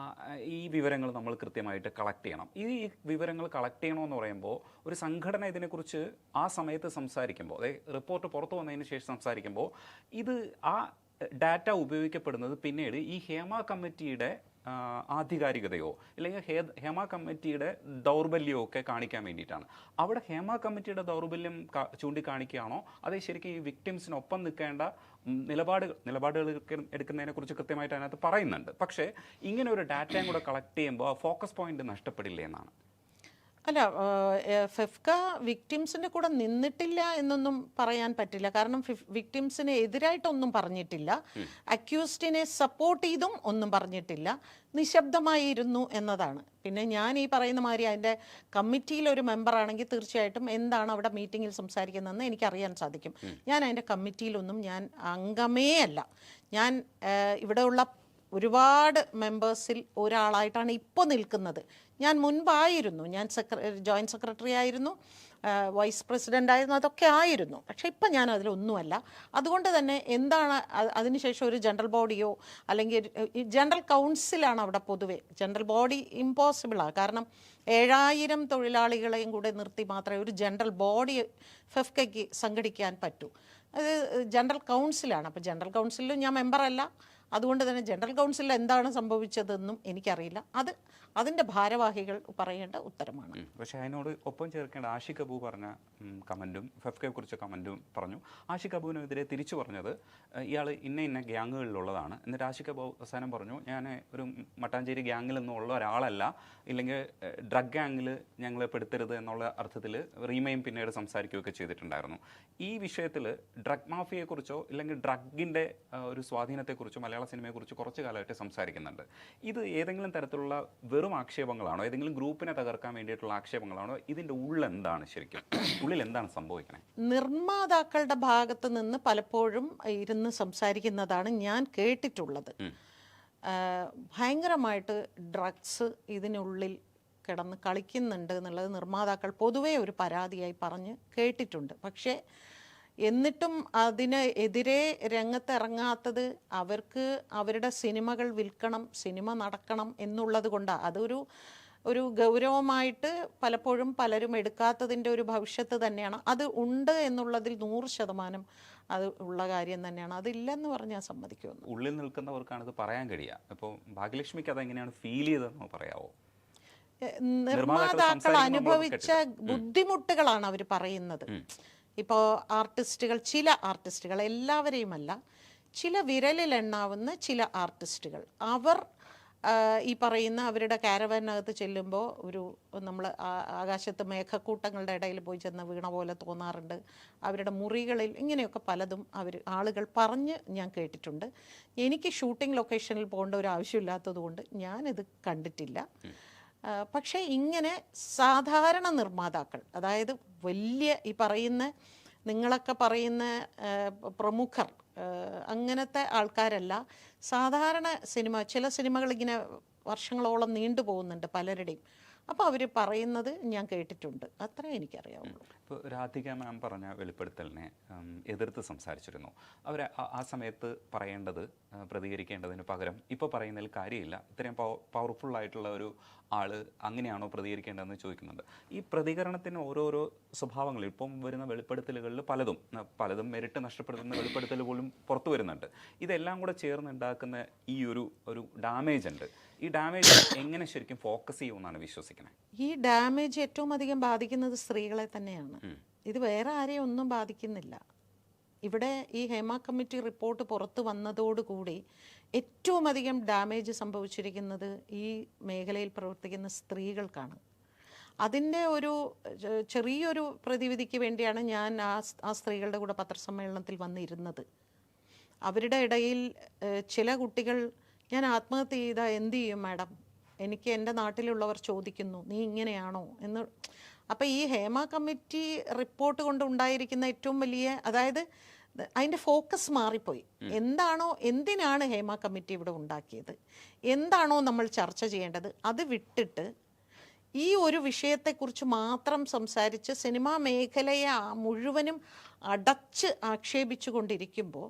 ഈ വിവരങ്ങൾ നമ്മൾ കൃത്യമായിട്ട് കളക്ട് ചെയ്യണം. ഈ വിവരങ്ങൾ കളക്ട് ചെയ്യണമെന്ന് പറയുമ്പോൾ ഒരു സംഘടന ഇതിനെക്കുറിച്ച് ആ സമയത്ത് സംസാരിക്കുമ്പോൾ, അതായത് റിപ്പോർട്ട് പുറത്തു വന്നതിന് ശേഷം സംസാരിക്കുമ്പോൾ, ഇത് ആ ഡാറ്റ ഉപയോഗിക്കപ്പെടുന്നത് പിന്നീട് ഈ ഹേമ കമ്മിറ്റിയുടെ ആധികാരികതയോ അല്ലെങ്കിൽ ഹേമ കമ്മിറ്റിയുടെ ദൗർബല്യമോ ഒക്കെ കാണിക്കാൻ വേണ്ടിയിട്ടാണ്. അവിടെ ഹേമ കമ്മിറ്റിയുടെ ദൗർബല്യം ചൂണ്ടിക്കാണിക്കുകയാണോ അതേ ശരിക്കും ഈ വിക്ടിംസിനൊപ്പം നിൽക്കേണ്ട നിലപാടുകൾ എടുക്കുന്നതിനെക്കുറിച്ച് കൃത്യമായിട്ട് അതിനകത്ത് പറയുന്നുണ്ട്. പക്ഷേ ഇങ്ങനെ ഒരു ഡാറ്റയും കൂടെ കളക്ട് ചെയ്യുമ്പോൾ ആ ഫോക്കസ് പോയിന്റ് നഷ്ടപ്പെടില്ല എന്നാണ്. അല്ല, ഫെഫ്ക വിക്ടിംസിൻ്റെ കൂടെ നിന്നിട്ടില്ല എന്നൊന്നും പറയാൻ പറ്റില്ല. കാരണം വിക്ടിംസിന് എതിരായിട്ടൊന്നും പറഞ്ഞിട്ടില്ല, അക്യൂസ്ഡിനെ സപ്പോർട്ട് ചെയ്തും ഒന്നും പറഞ്ഞിട്ടില്ല, നിശബ്ദമായിരുന്നു എന്നതാണ്. പിന്നെ ഞാൻ ഈ പറയുന്ന മാതിരി അതിൻ്റെ കമ്മിറ്റിയിലൊരു മെമ്പറാണെങ്കിൽ തീർച്ചയായിട്ടും എന്താണ് അവിടെ മീറ്റിങ്ങിൽ സംസാരിക്കുന്നതെന്ന് എനിക്കറിയാൻ സാധിക്കും. ഞാൻ അതിൻ്റെ കമ്മിറ്റിയിലൊന്നും ഞാൻ അംഗമേ അല്ല. ഞാൻ ഇവിടെയുള്ള ഒരുപാട് മെമ്പേഴ്സിൽ ഒരാളായിട്ടാണ് ഇപ്പോൾ നിൽക്കുന്നത്. ഞാൻ മുൻപായിരുന്നു, ഞാൻ ജോയിൻറ്റ് സെക്രട്ടറി ആയിരുന്നു, വൈസ് പ്രസിഡൻ്റ് ആയിരുന്നു, അതൊക്കെ ആയിരുന്നു. പക്ഷേ ഇപ്പം ഞാൻ അതിലൊന്നുമല്ല. അതുകൊണ്ട് തന്നെ എന്താണ് അതിനുശേഷം ഒരു ജനറൽ ബോഡിയോ അല്ലെങ്കിൽ ജനറൽ കൗൺസിലാണ് അവിടെ പൊതുവെ. ജനറൽ ബോഡി ഇമ്പോസിബിളാണ്. കാരണം 7000 തൊഴിലാളികളെയും കൂടെ നിർത്തി മാത്രമേ ഒരു ജനറൽ ബോഡി ഫെഫ്കയ്ക്ക് സംഘടിക്കാൻ പറ്റൂ. അത് ജനറൽ കൗൺസിലാണ്. അപ്പോൾ ജനറൽ കൗൺസിലിൽ ഞാൻ മെമ്പറല്ല. അതുകൊണ്ട് തന്നെ ജനറൽ കൗൺസിലിൽ എന്താണ് സംഭവിച്ചതെന്നും എനിക്കറിയില്ല. അതിൻ്റെ ഭാരവാഹികൾ പറയേണ്ട ഉത്തരമാണ്. പക്ഷേ അതിനോട് ഒപ്പം ചേർക്കേണ്ട ആഷിഖ് അബു പറഞ്ഞ കമൻറ്റും ഫെഫ്കയെ കുറിച്ച് കമൻറ്റും പറഞ്ഞു. ആഷിഖ് അബുവിനെതിരെ തിരിച്ചു പറഞ്ഞത് ഇയാൾ ഇന്ന ഗ്യാങ്ങുകളിലുള്ളതാണ്. എന്നിട്ട് ആഷിഖ് അബു അവസാനം പറഞ്ഞു, ഞാൻ ഒരു മട്ടാഞ്ചേരി ഗ്യാങ്ങിൽ നിന്നുള്ള ഒരാളല്ല, ഇല്ലെങ്കിൽ ഡ്രഗ് ഗ്യാങ്ങിൽ ഞങ്ങളെ പെടുത്തരുത് എന്നുള്ള അർത്ഥത്തിൽ റീമയും പിന്നീട് സംസാരിക്കുകയൊക്കെ ചെയ്തിട്ടുണ്ടായിരുന്നു. ഈ വിഷയത്തിൽ ഡ്രഗ് മാഫിയയെക്കുറിച്ചോ ഇല്ലെങ്കിൽ ഡ്രഗിൻ്റെ ഒരു സ്വാധീനത്തെക്കുറിച്ചോ മലയാള സിനിമയെക്കുറിച്ച് കുറച്ച് കാലമായിട്ട് സംസാരിക്കുന്നുണ്ട്. ഇത് ഏതെങ്കിലും തരത്തിലുള്ള വെറും ആക്ഷേപങ്ങളാണോ, ഏതെങ്കിലും ഗ്രൂപ്പിനെ തകർക്കാൻ വേണ്ടിയിട്ടുള്ള ആക്ഷേപങ്ങളാണോ? ഇതിൻ്റെ ഉള്ളെന്താണ് ശരിക്കും? ഉള്ളിൽ എന്താണ് സംഭവിക്കണേ? നിർമ്മാതാക്കളുടെ ഭാഗത്ത് നിന്ന് പലപ്പോഴും ഇരുന്ന് സംസാരിക്കുന്നതാണ് ഞാൻ കേട്ടിട്ടുള്ളത്. ഭയങ്കരമായിട്ട് ഡ്രഗ്സ് ഇതിനുള്ളിൽ കിടന്ന് കളിക്കുന്നുണ്ട് എന്നുള്ളത് നിർമ്മാതാക്കൾ പൊതുവേ ഒരു പരാതിയായി പറഞ്ഞ് കേട്ടിട്ടുണ്ട്. പക്ഷേ എന്നിട്ടും അതിന് എതിരെ രംഗത്തിറങ്ങാത്തത് അവർക്ക് അവരുടെ സിനിമകൾ വിൽക്കണം, സിനിമ നടക്കണം എന്നുള്ളത് കൊണ്ടാണ്. ഒരു ഗൗരവമായിട്ട് പലപ്പോഴും പലരും എടുക്കാത്തതിൻ്റെ ഒരു ഭവിഷ്യത്ത് തന്നെയാണ്. അത് ഉണ്ട് എന്നുള്ളതിൽ 100% അത് ഉള്ള കാര്യം തന്നെയാണ്. അതില്ലെന്ന് പറഞ്ഞാൽ സമ്മതിക്കുമെന്ന്. ഉള്ളിൽ നിൽക്കുന്നവർക്കാണ് ഇത് പറയാൻ കഴിയുക. അപ്പോൾ ഭാഗ്യലക്ഷ്മിക്ക് അതെങ്ങനെയാണ് ഫീൽ ചെയ്തതെന്ന് പറയാമോ? നിർമ്മാതാക്കൾ അനുഭവിച്ച ബുദ്ധിമുട്ടുകളാണ് അവർ പറയുന്നത്. ഇപ്പോൾ ആർട്ടിസ്റ്റുകൾ, ചില ആർട്ടിസ്റ്റുകൾ, എല്ലാവരെയുമല്ല, ചില വിരലിലെണ്ണാവുന്ന ചില ആർട്ടിസ്റ്റുകൾ, അവർ ഈ പറയുന്ന അവരുടെ കാരവാനകത്ത് ചെല്ലുമ്പോൾ നമ്മൾ ആകാശത്ത് മേഘക്കൂട്ടങ്ങളുടെ ഇടയിൽ പോയി ചെന്ന് വീണ പോലെ തോന്നാറുണ്ട്. അവരുടെ മുറികളിൽ ഇങ്ങനെയൊക്കെ പലതും ആളുകൾ പറഞ്ഞ് ഞാൻ കേട്ടിട്ടുണ്ട്. എനിക്ക് ഷൂട്ടിംഗ് ലൊക്കേഷനിൽ പോകേണ്ട ഒരു ആവശ്യമില്ലാത്തത് കൊണ്ട് ഞാനിത് കണ്ടിട്ടില്ല. പക്ഷേ ഇങ്ങനെ സാധാരണ നിർമ്മാതാക്കൾ, അതായത് വലിയ ഈ പറയുന്ന നിങ്ങളൊക്കെ പറയുന്ന പ്രമുഖർ, അങ്ങനത്തെ ആൾക്കാരല്ല, സാധാരണ ചില സിനിമകൾ ഇങ്ങനെ വർഷങ്ങളോളം നീണ്ടുപോകുന്നുണ്ട് പലരുടെയും. അപ്പോൾ അവർ പറയുന്നത് ഞാൻ കേട്ടിട്ടുണ്ട്. അത്രേ എനിക്കറിയാവുള്ളൂ. ഇപ്പോൾ രാധിക മാം പറഞ്ഞ വെളിപ്പെടുത്തലിനെ എതിർത്ത് സംസാരിച്ചിരുന്നു. അവർ ആ സമയത്ത് പ്രതികരിക്കേണ്ടതിന് പകരം ഇപ്പോൾ പറയുന്നതിൽ കാര്യമില്ല, ഇത്രയും പവർഫുള്ളായിട്ടുള്ള ഒരു ആൾ അങ്ങനെയാണോ പ്രതികരിക്കേണ്ടതെന്ന് ചോദിക്കുന്നുണ്ട്. ഈ പ്രതികരണത്തിന് ഓരോരോ സ്വഭാവങ്ങൾ ഇപ്പം വരുന്ന വെളിപ്പെടുത്തലുകളിൽ പലതും മെരിറ്റ് നഷ്ടപ്പെടുത്തുന്ന വെളിപ്പെടുത്തൽ പോലും പുറത്തു വരുന്നുണ്ട്. ഇതെല്ലാം കൂടെ ചേർന്നുണ്ടാക്കുന്ന ഈ ഒരു ഡാമേജ് ഉണ്ട്. ഈ ഡാമേജ് എങ്ങനെ ശരിക്കും ഫോക്കസ് ചെയ്യുമെന്നാണ് വിശ്വസിക്കുന്നത്? ഈ ഡാമേജ് ഏറ്റവും അധികം ബാധിക്കുന്നത് സ്ത്രീകളെ തന്നെയാണ്. ഇത് വേറെ ആരെയും ഒന്നും ബാധിക്കുന്നില്ല. ഇവിടെ ഈ ഹേമ കമ്മിറ്റി റിപ്പോർട്ട് പുറത്തു വന്നതോടുകൂടി ഏറ്റവും അധികം ഡാമേജ് സംഭവിച്ചിരിക്കുന്നത് ഈ മേഖലയിൽ പ്രവർത്തിക്കുന്ന സ്ത്രീകൾക്കാണ്. അതിൻ്റെ ഒരു ചെറിയൊരു പ്രതിവിധിക്ക് വേണ്ടിയാണ് ഞാൻ ആ സ്ത്രീകളുടെ കൂടെ പത്രസമ്മേളനത്തിൽ വന്നിരുന്നത്. അവരുടെ ഇടയിൽ ചില കുട്ടികൾ, ഞാൻ ആത്മഹത്യ ചെയ്താൽ എന്ത് ചെയ്യും മാഡം, എനിക്ക് എൻ്റെ നാട്ടിലുള്ളവർ ചോദിക്കുന്നു, നീ ഇങ്ങനെയാണോ എന്ന്. അപ്പോൾ ഈ ഹേമ കമ്മിറ്റി റിപ്പോർട്ട് കൊണ്ടുണ്ടായിരിക്കുന്ന ഏറ്റവും വലിയ, അതായത് അതിൻ്റെ ഫോക്കസ് മാറിപ്പോയി. എന്തിനാണ് ഹേമ കമ്മിറ്റി ഇവിടെ ഉണ്ടാക്കിയത്, എന്താണോ നമ്മൾ ചർച്ച ചെയ്യേണ്ടത്, അത് വിട്ടിട്ട് ഈ ഒരു വിഷയത്തെക്കുറിച്ച് മാത്രം സംസാരിച്ച് സിനിമാ മേഖലയെ മുഴുവനും അടച്ച് ആക്ഷേപിച്ചു കൊണ്ടിരിക്കുമ്പോൾ,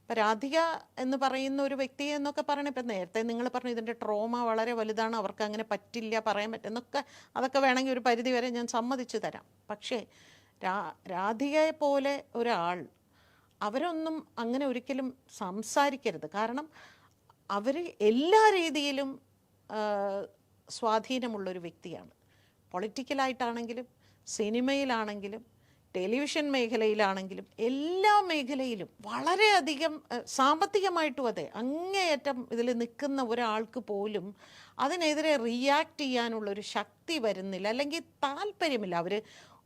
ഇപ്പം രാധിക എന്ന് പറയുന്ന ഒരു വ്യക്തി എന്നൊക്കെ പറയണേ, ഇപ്പം നേരത്തെ നിങ്ങൾ പറഞ്ഞു ഇതിൻ്റെ ട്രോമ വളരെ വലുതാണ്, അവർക്ക് അങ്ങനെ പറ്റില്ല, പറയാൻ പറ്റുന്നൊക്കെ, അതൊക്കെ വേണമെങ്കിൽ ഒരു പരിധി വരെ ഞാൻ സമ്മതിച്ചു തരാം. പക്ഷേ രാധികയെ പോലെ ഒരാൾ, അവരൊന്നും അങ്ങനെ ഒരിക്കലും സംസാരിക്കരുത്. കാരണം അവർ എല്ലാ രീതിയിലും സ്വാധീനമുള്ളൊരു വ്യക്തിയാണ്. പൊളിറ്റിക്കലായിട്ടാണെങ്കിലും സിനിമയിലാണെങ്കിലും ടെലിവിഷൻ മേഖലയിലാണെങ്കിലും എല്ലാ മേഖലയിലും വളരെയധികം സാമ്പത്തികമായിട്ടും അതെ, അങ്ങേയറ്റം ഇതിൽ നിൽക്കുന്ന ഒരാൾക്ക് പോലും അതിനെതിരെ റിയാക്ട് ചെയ്യാനുള്ളൊരു ശക്തി വരുന്നില്ല, അല്ലെങ്കിൽ താല്പര്യമില്ല. അവർ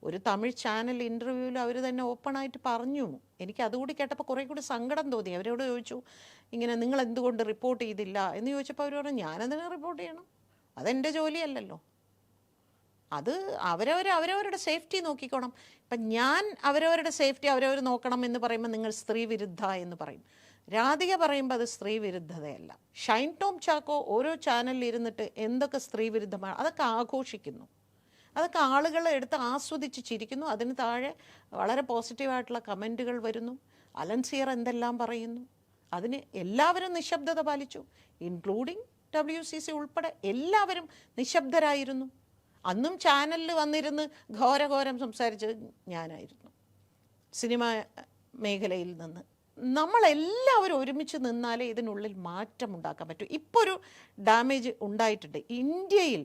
ഒരു തമിഴ് ചാനൽ ഇൻ്റർവ്യൂവിൽ അവർ തന്നെ ഓപ്പണായിട്ട് പറഞ്ഞു. എനിക്ക് അതുകൂടി കേട്ടപ്പോൾ കുറേ കൂടി സങ്കടം തോന്നി. അവരോട് ചോദിച്ചു, ഇങ്ങനെ നിങ്ങൾ എന്തുകൊണ്ട് റിപ്പോർട്ട് ചെയ്തില്ല എന്ന് ചോദിച്ചപ്പോൾ അവർ പറഞ്ഞു, ഞാനതിനെ റിപ്പോർട്ട് ചെയ്യണം, അതെൻ്റെ ജോലിയല്ലല്ലോ, അത് അവരവരുടെ സേഫ്റ്റി നോക്കിക്കോണം. ഇപ്പം ഞാൻ അവരവരുടെ സേഫ്റ്റി അവരവർ നോക്കണം എന്ന് പറയുമ്പോൾ നിങ്ങൾ സ്ത്രീ വിരുദ്ധ എന്ന് പറയും. രാധിക പറയുമ്പോൾ അത് സ്ത്രീ വിരുദ്ധതയല്ല. ഷൈൻ ടോം ചാക്കോ ഓരോ ചാനലിൽ ഇരുന്നിട്ട് എന്തൊക്കെ സ്ത്രീ വിരുദ്ധമാണ് അതൊക്കെ ആഘോഷിക്കുന്നു, അതൊക്കെ ആളുകൾ എടുത്ത് ആസ്വദിച്ച് ചിരിക്കുന്നു. അതിന് താഴെ വളരെ പോസിറ്റീവായിട്ടുള്ള കമൻറ്റുകൾ വരുന്നു. അലൻസിയർ എന്തെല്ലാം പറയുന്നു, അതിന് എല്ലാവരും നിശബ്ദത പാലിച്ചു, ഇൻക്ലൂഡിങ് WCC ഉൾപ്പെടെ എല്ലാവരും നിശബ്ദരായിരുന്നു. അന്നും ചാനലിൽ വന്നിരുന്ന് ഘോരഘോരം സംസാരിച്ചത് ഞാനായിരുന്നു. സിനിമ മേഖലയിൽ നിന്ന് നമ്മളെല്ലാവരും ഒരുമിച്ച് നിന്നാലേ ഇതിനുള്ളിൽ മാറ്റം ഉണ്ടാക്കാൻ പറ്റും. ഇപ്പോൾ ഒരു ഡാമേജ് ഉണ്ടായിട്ടുണ്ട്. ഇന്ത്യയിൽ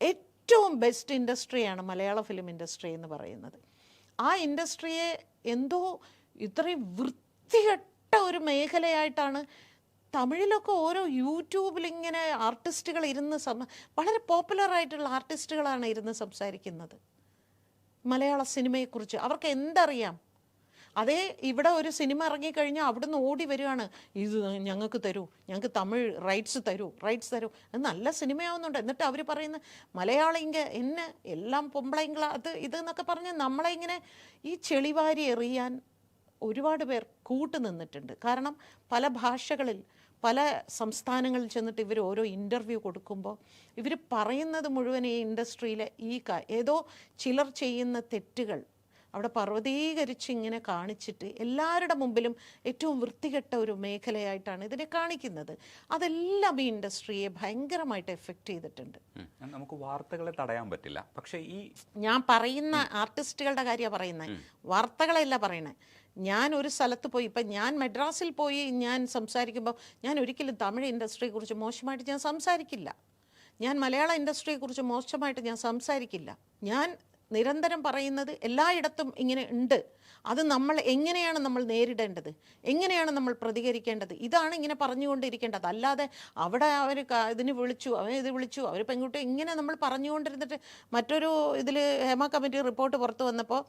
ഏറ്റവും ബെസ്റ്റ് ഇൻഡസ്ട്രിയാണ് മലയാള ഫിലിം ഇൻഡസ്ട്രി എന്ന് പറയുന്നത്. ആ ഇൻഡസ്ട്രിയെ എന്തോ ഇത്രയും വൃത്തികെട്ട ഒരു മേഖലയായിട്ടാണ് തമിഴിലൊക്കെ ഓരോ യൂട്യൂബിലിങ്ങനെ ആർട്ടിസ്റ്റുകൾ ഇരുന്ന് വളരെ പോപ്പുലറായിട്ടുള്ള ആർട്ടിസ്റ്റുകളാണ് ഇരുന്ന് സംസാരിക്കുന്നത് മലയാള സിനിമയെക്കുറിച്ച്. അവർക്ക് എന്തറിയാം? അതേ ഇവിടെ ഒരു സിനിമ ഇറങ്ങിക്കഴിഞ്ഞാൽ അവിടുന്ന് ഓടി വരികയാണ്, ഇത് ഞങ്ങൾക്ക് തരൂ, ഞങ്ങൾക്ക് തമിഴ് റൈറ്റ്സ് തരൂ. അത് നല്ല സിനിമയാവുന്നുണ്ട്. എന്നിട്ട് അവർ പറയുന്ന മലയാളിങ്ക എന്നെ എല്ലാം പൊമ്പളെങ്കള അത് ഇത് എന്നൊക്കെ പറഞ്ഞ് നമ്മളെ ഇങ്ങനെ ഈ ചെളിവാരി എറിയാൻ ഒരുപാട് പേർ കൂട്ടു നിന്നിട്ടുണ്ട്. കാരണം പല ഭാഷകളിൽ പല സംസ്ഥാനങ്ങളിൽ ചെന്നിട്ട് ഇവർ ഓരോ ഇൻ്റർവ്യൂ കൊടുക്കുമ്പോൾ ഇവർ പറയുന്നത് മുഴുവൻ ഈ ഇൻഡസ്ട്രിയിലെ ഏതോ ചിലർ ചെയ്യുന്ന തെറ്റുകൾ അവിടെ പർവ്വതീകരിച്ച് ഇങ്ങനെ കാണിച്ചിട്ട് എല്ലാവരുടെ മുമ്പിലും ഏറ്റവും വൃത്തികെട്ട ഒരു മേഖലയായിട്ടാണ് ഇതിനെ കാണിക്കുന്നത്. അതെല്ലാം ഈ ഇൻഡസ്ട്രിയെ ഭയങ്കരമായിട്ട് എഫക്റ്റ് ചെയ്തിട്ടുണ്ട്. നമുക്ക് വാർത്തകളെ തടയാൻ പറ്റില്ല. പക്ഷേ ഈ ഞാൻ പറയുന്ന ആർട്ടിസ്റ്റുകളുടെ കാര്യമാണ് പറയുന്നത്, വാർത്തകളല്ല പറയണത്. ഞാൻ ഒരു സ്ഥലത്ത് പോയി, ഇപ്പം ഞാൻ മദ്രാസിൽ പോയി ഞാൻ സംസാരിക്കുമ്പോൾ ഞാൻ ഒരിക്കലും തമിഴ് ഇൻഡസ്ട്രിയെക്കുറിച്ച് മോശമായിട്ട് ഞാൻ സംസാരിക്കില്ല, ഞാൻ മലയാള ഇൻഡസ്ട്രിയെക്കുറിച്ച് മോശമായിട്ട് ഞാൻ സംസാരിക്കില്ല. ഞാൻ നിരന്തരം പറയുന്നത് എല്ലായിടത്തും ഇങ്ങനെ ഉണ്ട്, അത് എങ്ങനെയാണ് നമ്മൾ നേരിടേണ്ടത്, എങ്ങനെയാണ് നമ്മൾ പ്രതികരിക്കേണ്ടത്, ഇതാണ് ഇങ്ങനെ പറഞ്ഞുകൊണ്ടിരിക്കേണ്ടത്. അല്ലാതെ അവിടെ അവർ ഇതിന് വിളിച്ചു, ഇത് വിളിച്ചു, അവർ പെൺകുട്ടി ഇങ്ങനെ നമ്മൾ പറഞ്ഞുകൊണ്ടിരുന്നിട്ട്. മറ്റൊരു ഇതിൽ ഹേമ കമ്മിറ്റി റിപ്പോർട്ട് പുറത്തു വന്നപ്പോൾ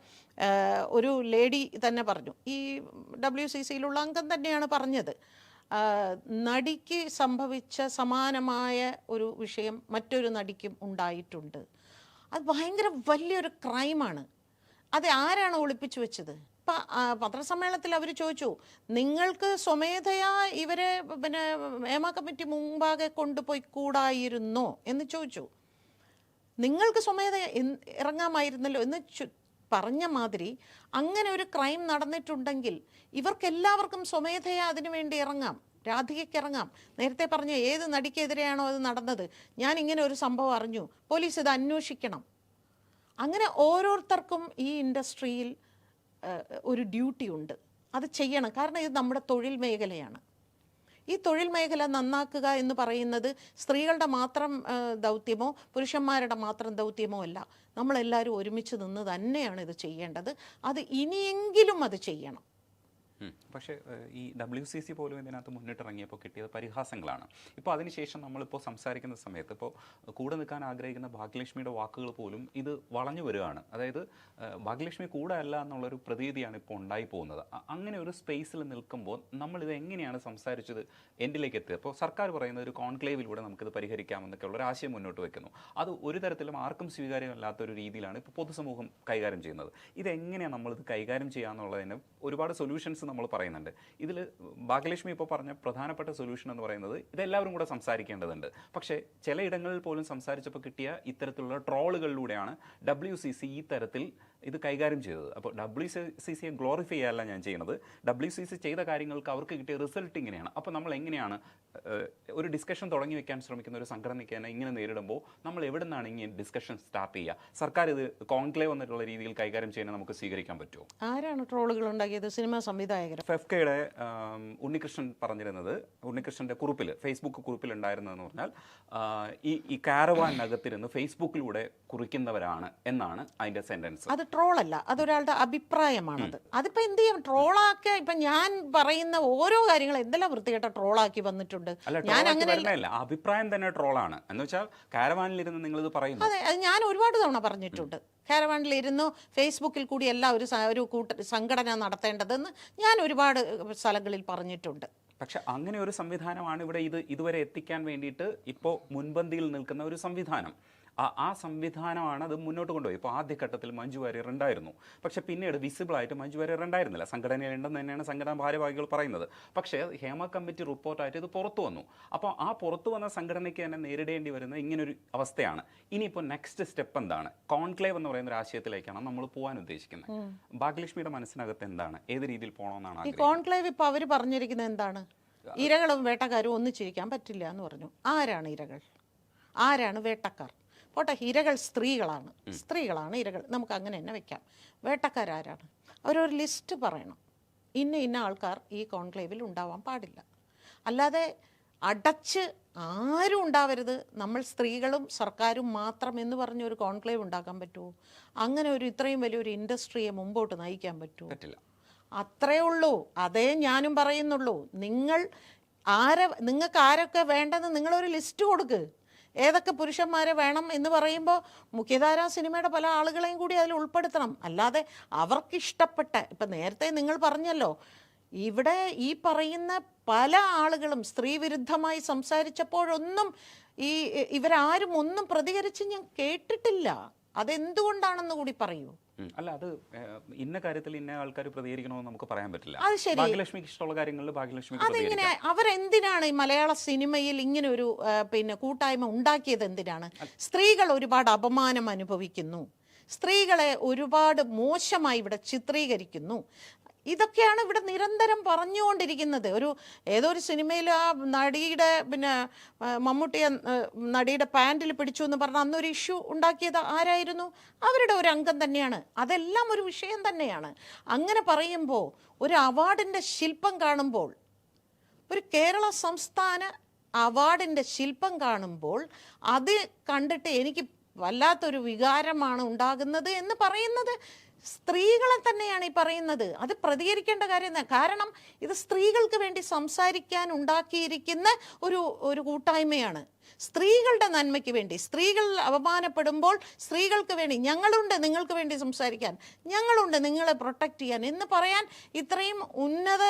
ഒരു ലേഡി തന്നെ പറഞ്ഞു, ഈ WCCയിലുള്ള അംഗം തന്നെയാണ് പറഞ്ഞത്, നടിക്ക് സംഭവിച്ച സമാനമായ ഒരു വിഷയം മറ്റൊരു നടിക്കും ഉണ്ടായിട്ടുണ്ട്. അത് ഭയങ്കര വലിയൊരു ക്രൈമാണ്. അത് ആരാണ് ഒളിപ്പിച്ചു വെച്ചത്? ഇപ്പം പത്രസമ്മേളനത്തിൽ അവർ ചോദിച്ചു, നിങ്ങൾക്ക് സ്വമേധയാ ഇവരെ ഹേമ കമ്മിറ്റി മുമ്പാകെ കൊണ്ടുപോയി കൂടായിരുന്നോ എന്ന് ചോദിച്ചു. നിങ്ങൾക്ക് സ്വമേധ ഇറങ്ങാമായിരുന്നല്ലോ എന്ന് പറഞ്ഞ മാതിരി അങ്ങനെ ഒരു ക്രൈം നടന്നിട്ടുണ്ടെങ്കിൽ ഇവർക്കെല്ലാവർക്കും സ്വമേധയാ അതിനു വേണ്ടി ഇറങ്ങാം. രാധികയ്ക്ക് ഇറങ്ങാം. നേരത്തെ പറഞ്ഞ ഏത് നടിക്കെതിരെയാണോ അത് നടന്നത്, ഞാൻ ഇങ്ങനെ ഒരു സംഭവം അറിഞ്ഞു, പോലീസ് ഇത് അന്വേഷിക്കണം. അങ്ങനെ ഓരോരുത്തർക്കും ഈ ഇൻഡസ്ട്രിയിൽ ഒരു ഡ്യൂട്ടി ഉണ്ട്, അത് ചെയ്യണം. കാരണം ഇത് നമ്മുടെ തൊഴിൽ മേഖലയാണ്. ഈ തൊഴിൽ മേഖല നന്നാക്കുക എന്ന് പറയുന്നത് സ്ത്രീകളുടെ മാത്രം ദൗത്യമോ പുരുഷന്മാരുടെ മാത്രം ദൗത്യമോ അല്ല. നമ്മളെല്ലാവരും ഒരുമിച്ച് നിന്ന് തന്നെയാണ് ഇത് ചെയ്യേണ്ടത്. അത് ഇനിയെങ്കിലും അത് ചെയ്യണം. പക്ഷേ ഈ WCC പോലും ഇതിനകത്ത് മുന്നിട്ടിറങ്ങിയപ്പോൾ കിട്ടിയത് പരിഹാസങ്ങളാണ്. ഇപ്പോൾ അതിനുശേഷം നമ്മളിപ്പോൾ സംസാരിക്കുന്ന സമയത്ത് ഇപ്പോൾ കൂടെ നിൽക്കാൻ ആഗ്രഹിക്കുന്ന ഭാഗ്യലക്ഷ്മിയുടെ വാക്കുകൾ പോലും ഇത് വളഞ്ഞു വരികയാണ്. അതായത് ഭാഗ്യലക്ഷ്മി കൂടെ അല്ല എന്നുള്ളൊരു പ്രതീതിയാണ് ഇപ്പോൾ ഉണ്ടായി പോകുന്നത്. അങ്ങനെ ഒരു സ്പേസിൽ നിൽക്കുമ്പോൾ നമ്മളിത് എങ്ങനെയാണ് സംസാരിച്ചത് എൻഡിലേക്ക് എത്തുക? അപ്പോൾ സർക്കാർ പറയുന്നത് ഒരു കോൺക്ലേവിലൂടെ നമുക്കിത് പരിഹരിക്കാമെന്നൊക്കെ ഉള്ളൊരു ആശയം മുന്നോട്ട് വെക്കുന്നു. അത് ഒരു തരത്തിലും ആർക്കും സ്വീകാര്യമല്ലാത്തൊരു രീതിയിലാണ് ഇപ്പോൾ പൊതുസമൂഹം കൈകാര്യം ചെയ്യുന്നത്. ഇതെങ്ങനെയാണ് നമ്മളിത് കൈകാര്യം ചെയ്യാന്നുള്ളതിന് ഒരുപാട് സൊല്യൂഷൻസ് നമ്മൾ പറയുന്നുണ്ട്. ഇതിൽ ഭാഗ്യലക്ഷ്മി ഇപ്പോൾ പറഞ്ഞ പ്രധാനപ്പെട്ട സൊല്യൂഷൻ എന്ന് പറയുന്നത് ഇതെല്ലാവരും കൂടെ സംസാരിക്കേണ്ടതുണ്ട്. പക്ഷേ ചിലയിടങ്ങളിൽ പോലും സംസാരിച്ചപ്പോൾ കിട്ടിയ ഇത്തരത്തിലുള്ള ട്രോളുകളിലൂടെയാണ് WCC ഈ തരത്തിൽ ഇത് കൈകാര്യം ചെയ്തത്. അപ്പോൾ WCCയെ ഗ്ലോറിഫൈ ചെയ്യാനല്ല ഞാൻ ചെയ്യുന്നത്. WCC ചെയ്ത കാര്യങ്ങൾക്ക് അവർക്ക് കിട്ടിയ റിസൾട്ട് ഇങ്ങനെയാണ്. അപ്പോൾ നമ്മൾ എങ്ങനെയാണ് ഒരു ഡിസ്കഷൻ തുടങ്ങി വെക്കാൻ ശ്രമിക്കുന്ന ഒരു സംഘടനയ്ക്ക് തന്നെ ഇങ്ങനെ നേരിടുമ്പോൾ നമ്മൾ എവിടെ നിന്നാണ് ഇങ്ങനെ ഡിസ്കഷൻ സ്റ്റാർട്ട് ചെയ്യുക? സർക്കാർ ഇത് കോൺക്ലേവ് എന്നുള്ള രീതിയിൽ കൈകാര്യം ചെയ്യാൻ നമുക്ക് സ്വീകരിക്കാൻ പറ്റുമോ? ആരാണ് ട്രോളുകൾ ഉണ്ടാക്കിയത്? സിനിമാ സംവിധായകർ. ഫെഫ്കയുടെ ഉണ്ണികൃഷ്ണൻ പറഞ്ഞിരുന്നത്, ഉണ്ണികൃഷ്ണന്റെ കുറിപ്പിൽ, ഫേസ്ബുക്ക് കുറിപ്പിൽ ഉണ്ടായിരുന്നതെന്ന് പറഞ്ഞാൽ ഈ കാരവാനകത്തിരുന്ന് ഫേസ്ബുക്കിലൂടെ കുറിക്കുന്നവരാണ് എന്നാണ് അതിന്റെ സെന്റൻസ്. അത് ട്രോളല്ല, അതൊരാളുടെ അഭിപ്രായമാണത്. അതിപ്പോ എന്ത് ചെയ്യും? ട്രോളാക്കി ഇപ്പൊ ഞാൻ പറയുന്ന ഓരോ കാര്യങ്ങളും എന്തെല്ലാം വൃത്തികെട്ട ട്രോളാക്കി വന്നിട്ടുണ്ട്. ഞാൻ അങ്ങനെ അഭിപ്രായം തന്നെ ട്രോളാണ് എന്ന് വെച്ചാൽ കാരവാനിലിരുന്ന് നിങ്ങൾ ഇത് പറയുന്നു. അതെ, അത് ഞാൻ ഒരുപാട് തവണ പറഞ്ഞിട്ടുണ്ട്. കാരവാനിലിരുന്നു ഫേസ്ബുക്കിൽ കൂടിയല്ല ഒരു സംഘടന നടത്തേണ്ടതെന്ന് ഞാൻ ഒരുപാട് സ്ഥലങ്ങളിൽ പറഞ്ഞിട്ടുണ്ട്. പക്ഷെ അങ്ങനെ ഒരു സംവിധാനമാണ് ഇവിടെ ഇതുവരെ എത്തിക്കാൻ വേണ്ടിയിട്ട് ഇപ്പോൾ മുൻപന്തിയിൽ നിൽക്കുന്ന ഒരു സംവിധാനം. ആ സംവിധാനമാണ് അത് മുന്നോട്ട് കൊണ്ടുപോയി. ഇപ്പോൾ ആദ്യഘട്ടത്തിൽ മഞ്ജു വാര്യർ ഉണ്ടായിരുന്നു, പക്ഷേ പിന്നീട് വിസിബിളായിട്ട് മഞ്ജു വാര്യർ ഉണ്ടായിരുന്നില്ല. സംഘടനയിലുണ്ടെന്ന് തന്നെയാണ് സംഘടനാ ഭാരവാഹികൾ പറയുന്നത്. പക്ഷേ ഹേമ കമ്മിറ്റി റിപ്പോർട്ടായിട്ട് ഇത് പുറത്തു വന്നു. അപ്പോൾ ആ പുറത്തു വന്ന സംഘടനയ്ക്ക് തന്നെ നേരിടേണ്ടി വരുന്ന ഇങ്ങനൊരു അവസ്ഥയാണ്. ഇനിയിപ്പോൾ നെക്സ്റ്റ് സ്റ്റെപ്പ് എന്താണ്? കോൺക്ലേവ് എന്ന് പറയുന്ന ഒരു ആശയത്തിലേക്കാണ് നമ്മൾ പോകാൻ ഉദ്ദേശിക്കുന്നത്. ഭാഗ്യലക്ഷ്മിയുടെ മനസ്സിനകത്ത് എന്താണ്, ഏത് രീതിയിൽ പോകണമെന്നാണ് ഈ കോൺക്ലേവ്? ഇപ്പോൾ അവർ പറഞ്ഞിരിക്കുന്നത് എന്താണ്? ഇരകളും വേട്ടക്കാരും ഒന്നിച്ചിരിക്കാൻ പറ്റില്ല എന്ന് പറഞ്ഞു. ആരാണ് ഇരകൾ? ആരാണ് വേട്ടക്കാർ? പോട്ടെ, ഇരകൾ സ്ത്രീകളാണ് ഇരകൾ, നമുക്ക് അങ്ങനെ തന്നെ വെക്കാം. വേട്ടക്കാരാരാണ്? അവരൊരു ലിസ്റ്റ് പറയണം. ഇന്ന ആൾക്കാർ ഈ കോൺക്ലേവിൽ ഉണ്ടാവാൻ പാടില്ല. അല്ലാതെ അടച്ച് ആരും ഉണ്ടാവരുത്, നമ്മൾ സ്ത്രീകളും സർക്കാരും മാത്രം എന്ന് പറഞ്ഞൊരു കോൺക്ലേവ് ഉണ്ടാക്കാൻ പറ്റുമോ? അങ്ങനെ ഇത്രയും വലിയൊരു ഇൻഡസ്ട്രിയെ മുമ്പോട്ട് നയിക്കാൻ പറ്റുമോ? പറ്റില്ല. അത്രേ ഉള്ളൂ. അതേ ഞാനും പറയുന്നുള്ളൂ. നിങ്ങൾക്ക് ആരൊക്കെ വേണ്ടെന്ന് നിങ്ങളൊരു ലിസ്റ്റ് കൊടുക്ക്. ഏതൊക്കെ പുരുഷന്മാരെ വേണം എന്ന് പറയുമ്പോൾ മുഖ്യധാരാ സിനിമയുടെ പല ആളുകളെയും കൂടി അതിൽ ഉൾപ്പെടുത്തണം. അല്ലാതെ അവർക്കിഷ്ടപ്പെട്ട, ഇപ്പം നേരത്തെ നിങ്ങൾ പറഞ്ഞല്ലോ, ഇവിടെ ഈ പറയുന്ന പല ആളുകളും സ്ത്രീ വിരുദ്ധമായി സംസാരിച്ചപ്പോഴൊന്നും ഇവരാരും ഒന്നും പ്രതികരിച്ച് ഞാൻ കേട്ടിട്ടില്ല. അതെന്തുകൊണ്ടാണെന്ന് കൂടി പറയൂ. അല്ല, അത് ഇന്ന കാര്യത്തിൽ ഇന്ന ആൾക്കാർ പ്രതികരിക്കണമെന്ന് നമുക്ക് പറയാൻ പറ്റില്ല. അത് ശരി. ഭാഗ്യലക്ഷ്മിക്ക് ഇഷ്ടമുള്ള കാര്യങ്ങളിൽ ഭാഗ്യലക്ഷ്മി അതിങ്ങനെ അവരെന്തിനാണ് ഈ മലയാള സിനിമയിൽ ഇങ്ങനെ ഒരു കൂട്ടായ്മ ഉണ്ടാക്കിയത്? എന്തിനാണ്? സ്ത്രീകൾ ഒരുപാട് അപമാനം അനുഭവിക്കുന്നു, സ്ത്രീകളെ ഒരുപാട് മോശമായി ഇവിടെ ചിത്രീകരിക്കുന്നു. ഇതൊക്കെയാണ് ഇവിടെ നിരന്തരം പറഞ്ഞുകൊണ്ടിരിക്കുന്നത്. ഏതോ ഒരു സിനിമയിൽ ആ നടിയുടെ മമ്മൂട്ടിയെ നടിയുടെ പാൻറ്റിൽ പിടിച്ചു എന്ന് പറഞ്ഞാൽ അന്നൊരു ഇഷ്യൂ ഉണ്ടാക്കിയത് ആരായിരുന്നു? അവരുടെ ഒരു അംഗം തന്നെയാണ്. അതെല്ലാം ഒരു വിഷയം തന്നെയാണ്. അങ്ങനെ പറയുമ്പോൾ ഒരു അവാർഡിൻ്റെ ശില്പം കാണുമ്പോൾ, ഒരു കേരള സംസ്ഥാന അവാർഡിൻ്റെ ശില്പം കാണുമ്പോൾ അത് കണ്ടിട്ട് എനിക്ക് വല്ലാത്തൊരു വികാരമാണ് ഉണ്ടാകുന്നത് എന്ന് പറയുന്നത് സ്ത്രീകളെ തന്നെയാണ് ഈ പറയുന്നത്. അത് പ്രതികരിക്കേണ്ട കാര്യം. കാരണം ഇത് സ്ത്രീകൾക്ക് വേണ്ടി സംസാരിക്കാൻ ഉണ്ടാക്കിയിരിക്കുന്ന ഒരു കൂട്ടായ്മയാണ്. സ്ത്രീകളുടെ നന്മയ്ക്ക് വേണ്ടി, സ്ത്രീകൾ അപമാനപ്പെടുമ്പോൾ സ്ത്രീകൾക്ക് വേണ്ടി ഞങ്ങളുണ്ട്, നിങ്ങൾക്ക് വേണ്ടി സംസാരിക്കാൻ ഞങ്ങളുണ്ട്, നിങ്ങളെ പ്രൊട്ടക്റ്റ് ചെയ്യാൻ എന്ന് പറയാൻ ഇത്രയും ഉന്നത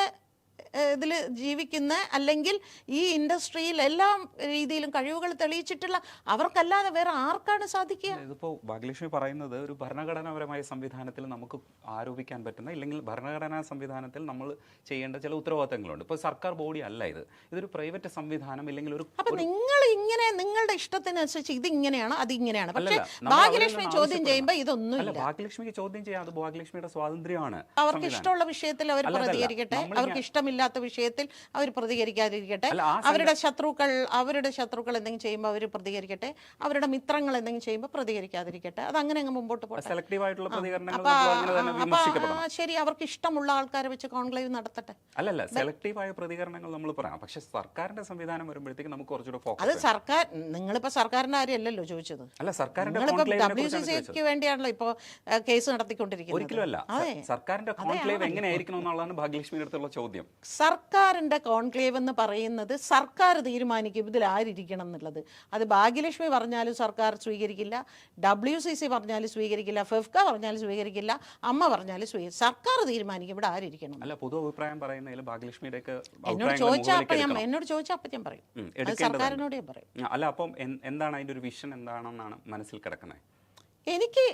ഇതിൽ ജീവിക്കുന്ന, അല്ലെങ്കിൽ ഈ ഇൻഡസ്ട്രിയിൽ എല്ലാ രീതിയിലും കഴിവുകൾ തെളിയിച്ചിട്ടുള്ള അവർക്കല്ലാതെ വേറെ ആർക്കാണ് സാധിക്കുക? ഇതിപ്പോൾ ഭാഗ്യലക്ഷ്മി പറയുന്നത് ഒരു ഭരണഘടനാപരമായ സംവിധാനത്തിൽ നമുക്ക് ആരോപിക്കാൻ പറ്റുന്ന, ഇല്ലെങ്കിൽ ഭരണഘടനാ സംവിധാനത്തിൽ നമ്മൾ ചെയ്യേണ്ട ചില ഉത്തരവാദിത്തങ്ങളുണ്ട്. ഇപ്പോൾ സർക്കാർ ബോഡി അല്ല ഇതൊരു പ്രൈവറ്റ് സംവിധാനം. ഇല്ലെങ്കിൽ അപ്പൊ നിങ്ങൾ ഇങ്ങനെ നിങ്ങളുടെ ഇഷ്ടത്തിനനുസരിച്ച് ഇതിങ്ങനെയാണ് അതിങ്ങനെയാണ്. പക്ഷേ ഭാഗ്യലക്ഷ്മി ചോദ്യം ചെയ്യുമ്പോൾ ഇതൊന്നുമില്ല. ഭാഗ്യലക്ഷ്മിക്ക് ചോദ്യം ചെയ്യാം, അത് ഭാഗ്യലക്ഷ്മിയുടെ സ്വാതന്ത്ര്യമാണ്. അവർക്ക് ഇഷ്ടമുള്ള വിഷയത്തിൽ അവർ പ്രതികരിക്കട്ടെ, അവർക്ക് ഇഷ്ടം ഇഷ്ടമില്ലാത്ത വിഷയത്തിൽ അവർ പ്രതികരിക്കാതിരിക്കട്ടെ. അല്ല, അവരുടെ ശത്രുക്കൾ എന്തെങ്കിലും ചെയ്യുമ്പോൾ അവർ പ്രതികരിക്കട്ടെ, അവരുടെ മിത്രങ്ങൾ എന്തെങ്കിലും ചെയ്യുമ്പോൾ പ്രതികരിക്കാതിരിക്കട്ടെ. അതങ്ങനെ അങ്ങ് മുമ്പോട്ട് പോട്ടെ. സെലക്റ്റീവ് ആയിട്ടുള്ള പ്രതികരണങ്ങൾ അപ്പൊ നമ്മൾ അങ്ങനെ തന്നെ വിമർശിക്കപ്പെടണം. ശരി, അവർക്ക് ഇഷ്ടമുള്ള ആൾക്കാരെ വെച്ച് കോൺക്ലേവ് നടത്തട്ടെ. അല്ലല്ല, സെലക്റ്റീവായ പ്രതികരണങ്ങൾ നമ്മൾ പറയാം. പക്ഷെ സർക്കാരിന്റെ സംവിധാനം വരുമ്പോഴത്തേക്ക് നമുക്ക് കുറച്ചുകൂടെ അത് ഫോക്കസ്. സർക്കാർ, നിങ്ങളിപ്പോ സർക്കാരിന്റെ കാര്യമല്ലല്ലോ ചോദിച്ചത്. അല്ല, സർക്കാരിന്റെ WCCക്ക് വേണ്ടിയാണല്ലോ ഇപ്പോ കേസ് നടത്തിക്കൊണ്ടിരിക്കുന്നത്. ഒരിക്കലും അല്ല. സർക്കാരിന്റെ കോൺക്ലേവ് എങ്ങനെയായിരിക്കണം എന്നുള്ളതാണ് ഭാഗ്യലക്ഷ്മിയുടെ അടുത്തുള്ള ചോദ്യം. സർക്കാരിന്റെ കോൺക്ലേവ് എന്ന് പറയുന്നത് സർക്കാർ തീരുമാനിക്കും ഇതിൽ ആരിക്കണം എന്നുള്ളത്. അത് ഭാഗ്യലക്ഷ്മി പറഞ്ഞാലും സർക്കാർ സ്വീകരിക്കില്ല, WCC പറഞ്ഞാലും സ്വീകരിക്കില്ല, ഫെഫ്ക പറഞ്ഞാലും സ്വീകരിക്കില്ല, അമ്മ പറഞ്ഞാലും സർക്കാർ തീരുമാനിക്കും ഇവിടെ ആരിക്കണം. അല്ല, പൊതു അഭിപ്രായം പറയുന്നതിൽ ഭാഗ്യലക്ഷ്മിയുടെ എന്നോട് ചോദിച്ചാൽ അപ്പം ഞാൻ പറയും, സർക്കാരിനോട് ഞാൻ പറയും. അല്ല, അപ്പം എന്താണ് അതിന്റെ ഒരു വിഷൻ എന്താണെന്നാണ് മനസ്സിൽ കിടക്കുന്നത്? എനിക്ക്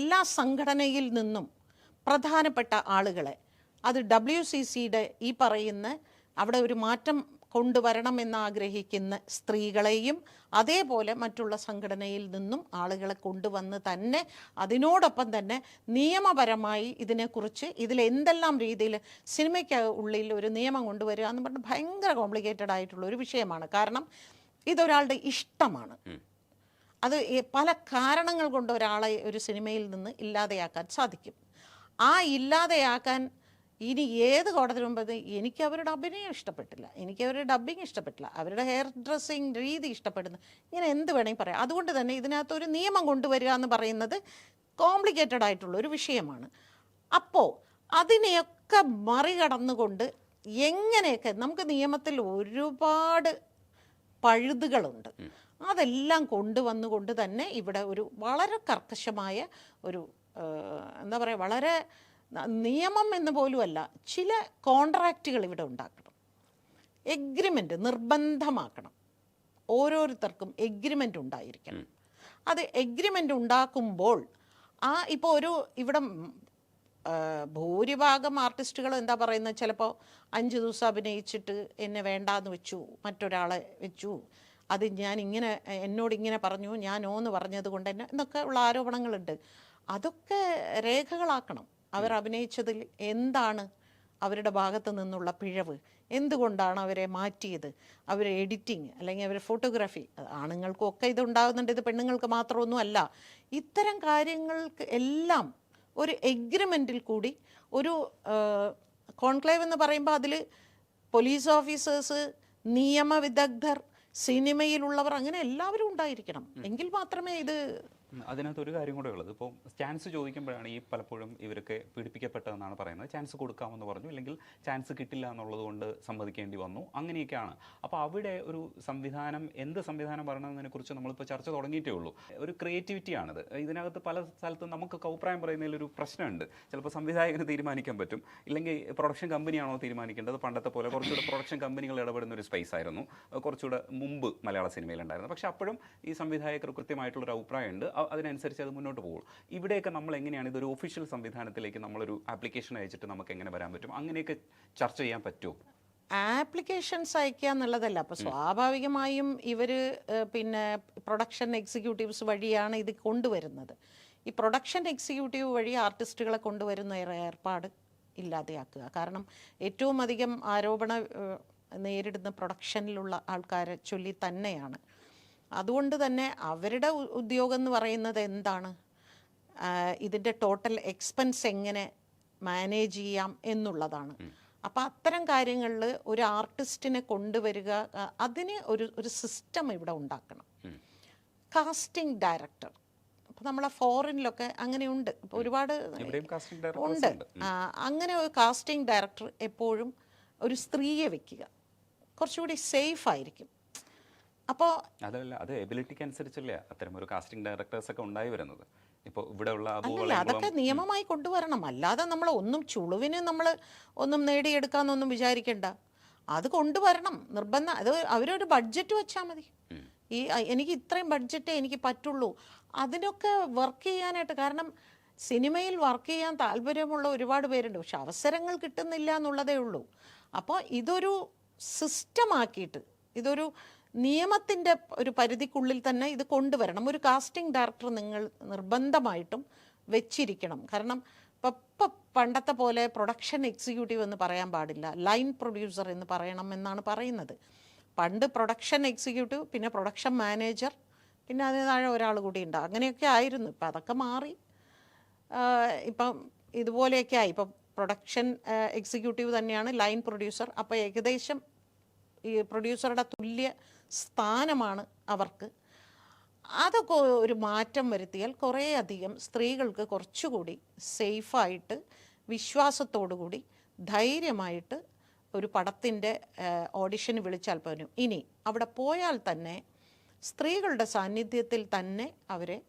എല്ലാ സംഘടനയിൽ നിന്നും പ്രധാനപ്പെട്ട ആളുകളെ, അത് WCCയുടെ ഈ പറയുന്ന അവിടെ ഒരു മാറ്റം കൊണ്ടുവരണമെന്ന് ആഗ്രഹിക്കുന്ന സ്ത്രീകളെയും അതേപോലെ മറ്റുള്ള സംഘടനയിൽ നിന്നും ആളുകളെ കൊണ്ടുവന്ന് തന്നെ അതിനോടൊപ്പം തന്നെ നിയമപരമായി ഇതിനെക്കുറിച്ച് ഇതിലെന്തെല്ലാം രീതിയിൽ സിനിമയ്ക്ക് ഉള്ളിൽ ഒരു നിയമം കൊണ്ടുവരിക എന്ന് പറഞ്ഞാൽ ഭയങ്കര കോംപ്ലിക്കേറ്റഡ് ആയിട്ടുള്ള ഒരു വിഷയമാണ്. കാരണം ഇതൊരാളുടെ ഇഷ്ടമാണ്. അത് പല കാരണങ്ങൾ കൊണ്ട് ഒരാളെ ഒരു സിനിമയിൽ നിന്ന് ഇല്ലാതെയാക്കാൻ സാധിക്കും. ആ ഇല്ലാതെയാക്കാൻ ഇനി ഏത് കോടതി മുമ്പ് എനിക്ക് അവരുടെ അഭിനയം ഇഷ്ടപ്പെട്ടില്ല, എനിക്ക് അവരുടെ ഡബ്ബിങ് ഇഷ്ടപ്പെട്ടില്ല, അവരുടെ ഹെയർ ഡ്രസ്സിങ് രീതി ഇഷ്ടപ്പെടുന്നു, ഇങ്ങനെ എന്ത് വേണമെങ്കിൽ പറയാം. അതുകൊണ്ട് തന്നെ ഇതിനകത്തൊരു നിയമം കൊണ്ടുവരിക എന്ന് പറയുന്നത് കോംപ്ലിക്കേറ്റഡ് ആയിട്ടുള്ള ഒരു വിഷയമാണ്. അപ്പോൾ അതിനെയൊക്കെ മറികടന്നുകൊണ്ട് എങ്ങനെയൊക്കെ നമുക്ക് നിയമത്തിൽ ഒരുപാട് പഴുതുകളുണ്ട്, അതെല്ലാം കൊണ്ടുവന്നുകൊണ്ട് തന്നെ ഇവിടെ ഒരു വളരെ കർക്കശമായ ഒരു എന്താ പറയുക, വളരെ നിയമം എന്ന് പോലുമല്ല, ചില കോൺട്രാക്റ്റുകൾ ഇവിടെ ഉണ്ടാക്കണം. എഗ്രിമെൻ്റ് നിർബന്ധമാക്കണം, ഓരോരുത്തർക്കും എഗ്രിമെൻ്റ് ഉണ്ടായിരിക്കണം. അത് എഗ്രിമെൻ്റ് ഉണ്ടാക്കുമ്പോൾ ഇപ്പോൾ ഇവിടെ ഭൂരിഭാഗം ആർട്ടിസ്റ്റുകൾ എന്താ പറയുന്നത്, ചിലപ്പോൾ 5 ദിവസം അഭിനയിച്ചിട്ട് എന്നെ വേണ്ടാന്ന് വെച്ചു, മറ്റൊരാളെ വെച്ചു, അത് എന്നോടിങ്ങനെ പറഞ്ഞു, ഞാൻ ഓന്ന് പറഞ്ഞത് കൊണ്ട് തന്നെ എന്നൊക്കെ ഉള്ള ആരോപണങ്ങളുണ്ട്. അതൊക്കെ രേഖകളാക്കണം. അവർ അഭിനയിച്ചതിൽ എന്താണ് അവരുടെ ഭാഗത്തു നിന്നുള്ള പിഴവ്, എന്തുകൊണ്ടാണ് അവരെ മാറ്റിയത്, അവരെ എഡിറ്റിങ് അല്ലെങ്കിൽ അവരെ ഫോട്ടോഗ്രാഫി, ആണുങ്ങൾക്കും ഒക്കെ ഇതുണ്ടാകുന്നുണ്ട്, ഇത് പെണ്ണുങ്ങൾക്ക് മാത്രമൊന്നും അല്ല. ഇത്തരം കാര്യങ്ങൾക്ക് എല്ലാം ഒരു എഗ്രിമെൻറ്റിൽ കൂടി ഒരു കോൺക്ലേവ് എന്ന് പറയുമ്പോൾ അതിൽ പോലീസ് ഓഫീസേഴ്സ്, നിയമവിദഗ്ധർ, സിനിമയിലുള്ളവർ, അങ്ങനെ എല്ലാവരും ഉണ്ടായിരിക്കണം. എങ്കിൽ മാത്രമേ ഇത്. അതിനകത്ത് ഒരു കാര്യം കൂടെ ഉള്ളത്, ഇപ്പോൾ ചാൻസ് ചോദിക്കുമ്പോഴാണ് ഈ പലപ്പോഴും ഇവരൊക്കെ പീഡിപ്പിക്കപ്പെട്ടതെന്നാണ് പറയുന്നത്. ചാൻസ് കൊടുക്കാമെന്ന് പറഞ്ഞു, അല്ലെങ്കിൽ ചാൻസ് കിട്ടില്ല എന്നുള്ളത് കൊണ്ട് സമ്മതിക്കേണ്ടി വന്നു, അങ്ങനെയൊക്കെയാണ്. അപ്പോൾ അവിടെ ഒരു സംവിധാനം, എന്ത് സംവിധാനം പറയണമെന്നതിനെ കുറിച്ച് നമ്മളിപ്പോൾ ചർച്ച തുടങ്ങിയിട്ടേ ഉള്ളൂ. ഒരു ക്രിയേറ്റിവിറ്റിയാണിത്. ഇതിനകത്ത് പല സ്ഥലത്തും നമുക്ക് അഭിപ്രായം പറയുന്നതിലൊരു പ്രശ്നമുണ്ട്. ചിലപ്പോൾ സംവിധായകന് തീരുമാനിക്കാൻ പറ്റും, ഇല്ലെങ്കിൽ പ്രൊഡക്ഷൻ കമ്പനിയാണോ തീരുമാനിക്കേണ്ടത്. പണ്ടത്തെ പോലെ കുറച്ചുകൂടെ പ്രൊഡക്ഷൻ കമ്പനികൾ ഇടപെടുന്ന ഒരു സ്പേസ് ആയിരുന്നു കുറച്ചുകൂടെ മുമ്പ് മലയാള സിനിമയിലുണ്ടായിരുന്നു. പക്ഷേ അപ്പോഴും ഈ സംവിധായകർ കൃത്യമായിട്ടുള്ളൊരു അഭിപ്രായമുണ്ട്, അതിനനുസരിച്ച് അത് മുന്നോട്ട് പോകും. ഇവിടെയൊക്കെ നമ്മൾ എങ്ങനെയാണ് ഇതൊരു ഒഫീഷ്യൽ സംവിധാനത്തിലേക്ക് നമ്മളൊരു ആപ്ലിക്കേഷൻ അയച്ചിട്ട് നമുക്ക് എങ്ങനെ വരാൻ പറ്റും, അങ്ങനെയൊക്കെ ചർച്ച ചെയ്യാൻ പറ്റുമോ? ആപ്ലിക്കേഷൻസ് അയക്കുക എന്നുള്ളതല്ല. അപ്പോൾ സ്വാഭാവികമായും ഇവർ പിന്നെ പ്രൊഡക്ഷൻ എക്സിക്യൂട്ടീവ്സ് വഴിയാണ് ഇത് കൊണ്ടുവരുന്നത്. ഈ പ്രൊഡക്ഷൻ എക്സിക്യൂട്ടീവ് വഴി ആർട്ടിസ്റ്റുകളെ കൊണ്ടുവരുന്ന ഏർപ്പാട് ഇല്ലാതെയാക്കുക. കാരണം ഏറ്റവും അധികം ആരോപണം നേരിടുന്ന പ്രൊഡക്ഷനിലുള്ള ആൾക്കാരെ ചൊല്ലി തന്നെയാണ്. അതുകൊണ്ട് തന്നെ അവരുടെ ഉദ്യോഗം എന്ന് പറയുന്നത് എന്താണ്, ഇതിൻ്റെ ടോട്ടൽ എക്സ്പെൻസ് എങ്ങനെ മാനേജ് ചെയ്യാം എന്നുള്ളതാണ്. അപ്പം അത്തരം കാര്യങ്ങളിൽ ഒരു ആർട്ടിസ്റ്റിനെ കൊണ്ടുവരിക, അതിന് ഒരു സിസ്റ്റം ഇവിടെ ഉണ്ടാക്കണം. കാസ്റ്റിംഗ് ഡയറക്ടർ, അപ്പോൾ നമ്മളെ ഫോറിനിലൊക്കെ അങ്ങനെയുണ്ട്, ഇപ്പോൾ ഒരുപാട് ഉണ്ട്. അങ്ങനെ ഒരു കാസ്റ്റിംഗ് ഡയറക്ടർ എപ്പോഴും ഒരു സ്ത്രീയെ വെക്കുക, കുറച്ചുകൂടി സേഫ് ആയിരിക്കും. അപ്പോൾ അതല്ല, അത് എബിലിറ്റിക്ക് അനുസരിച്ചല്ലേ അത്തരം ഒരു കാസ്റ്റിംഗ് ഡയറക്ടേഴ്സ് ഒക്കെ ഉണ്ടായി വരുന്നത്. ഇപ്പോൾ ഇവിടെ ഉള്ള അതൊക്കെ നിയമമായി കൊണ്ടുവരണം. അല്ലാതെ നമ്മൾ ഒന്നും ചുളുവിന് നമ്മൾ ഒന്നും നേടിയെടുക്കാമെന്നൊന്നും വിചാരിക്കേണ്ട. അത് കൊണ്ടുവരണം നിർബന്ധം. അത് അവരൊരു ബഡ്ജറ്റ് വെച്ചാൽ മതി. എനിക്ക് ഇത്രയും ബഡ്ജറ്റേ എനിക്ക് പറ്റുള്ളൂ, അതിനൊക്കെ വർക്ക് ചെയ്യാനായിട്ട്. കാരണം സിനിമയിൽ വർക്ക് ചെയ്യാൻ താല്പര്യമുള്ള ഒരുപാട് പേരുണ്ട്, പക്ഷെ അവസരങ്ങൾ കിട്ടുന്നില്ല എന്നുള്ളതേ ഉള്ളൂ. അപ്പോൾ ഇതൊരു സിസ്റ്റമാക്കിയിട്ട്, ഇതൊരു നിയമത്തിൻ്റെ ഒരു പരിധിക്കുള്ളിൽ തന്നെ ഇത് കൊണ്ടുവരണം. ഒരു കാസ്റ്റിംഗ് ഡയറക്ടർ നിങ്ങൾ നിർബന്ധമായിട്ടും വെച്ചിരിക്കണം. കാരണം ഇപ്പം പണ്ടത്തെ പോലെ പ്രൊഡക്ഷൻ എക്സിക്യൂട്ടീവ് എന്ന് പറയാൻ പാടില്ല, ലൈൻ പ്രൊഡ്യൂസർ എന്ന് പറയണം എന്നാണ് പറയുന്നത്. പണ്ട് പ്രൊഡക്ഷൻ എക്സിക്യൂട്ടീവ്, പിന്നെ പ്രൊഡക്ഷൻ മാനേജർ, പിന്നെ അതിന് താഴെ ഒരാൾ കൂടി ഉണ്ട്. അങ്ങനെയൊക്കെ ആയിരുന്നു. ഇപ്പം അതൊക്കെ മാറി ഇപ്പം ഇതുപോലെയൊക്കെ ആയി. ഇപ്പം പ്രൊഡക്ഷൻ എക്സിക്യൂട്ടീവ് തന്നെയാണ് ലൈൻ പ്രൊഡ്യൂസർ. അപ്പോൾ ഏകദേശം ഈ പ്രൊഡ്യൂസറുടെ തുല്യ സ്ഥാനമാണ് അവർക്ക്. അതൊക്കെ ഒരു മാറ്റം വരുത്തിയാൽ കുറേ അധികം സ്ത്രീകൾക്ക് കുറച്ചുകൂടി സേഫായിട്ട് വിശ്വാസത്തോടു കൂടി ധൈര്യമായിട്ട് ഒരു പടത്തിൻ്റെ ഓഡിഷന് വിളിച്ചാൽ പോലും ഇനി അവിടെ പോയാൽ തന്നെ സ്ത്രീകളുടെ സാന്നിധ്യത്തിൽ തന്നെ അവരെ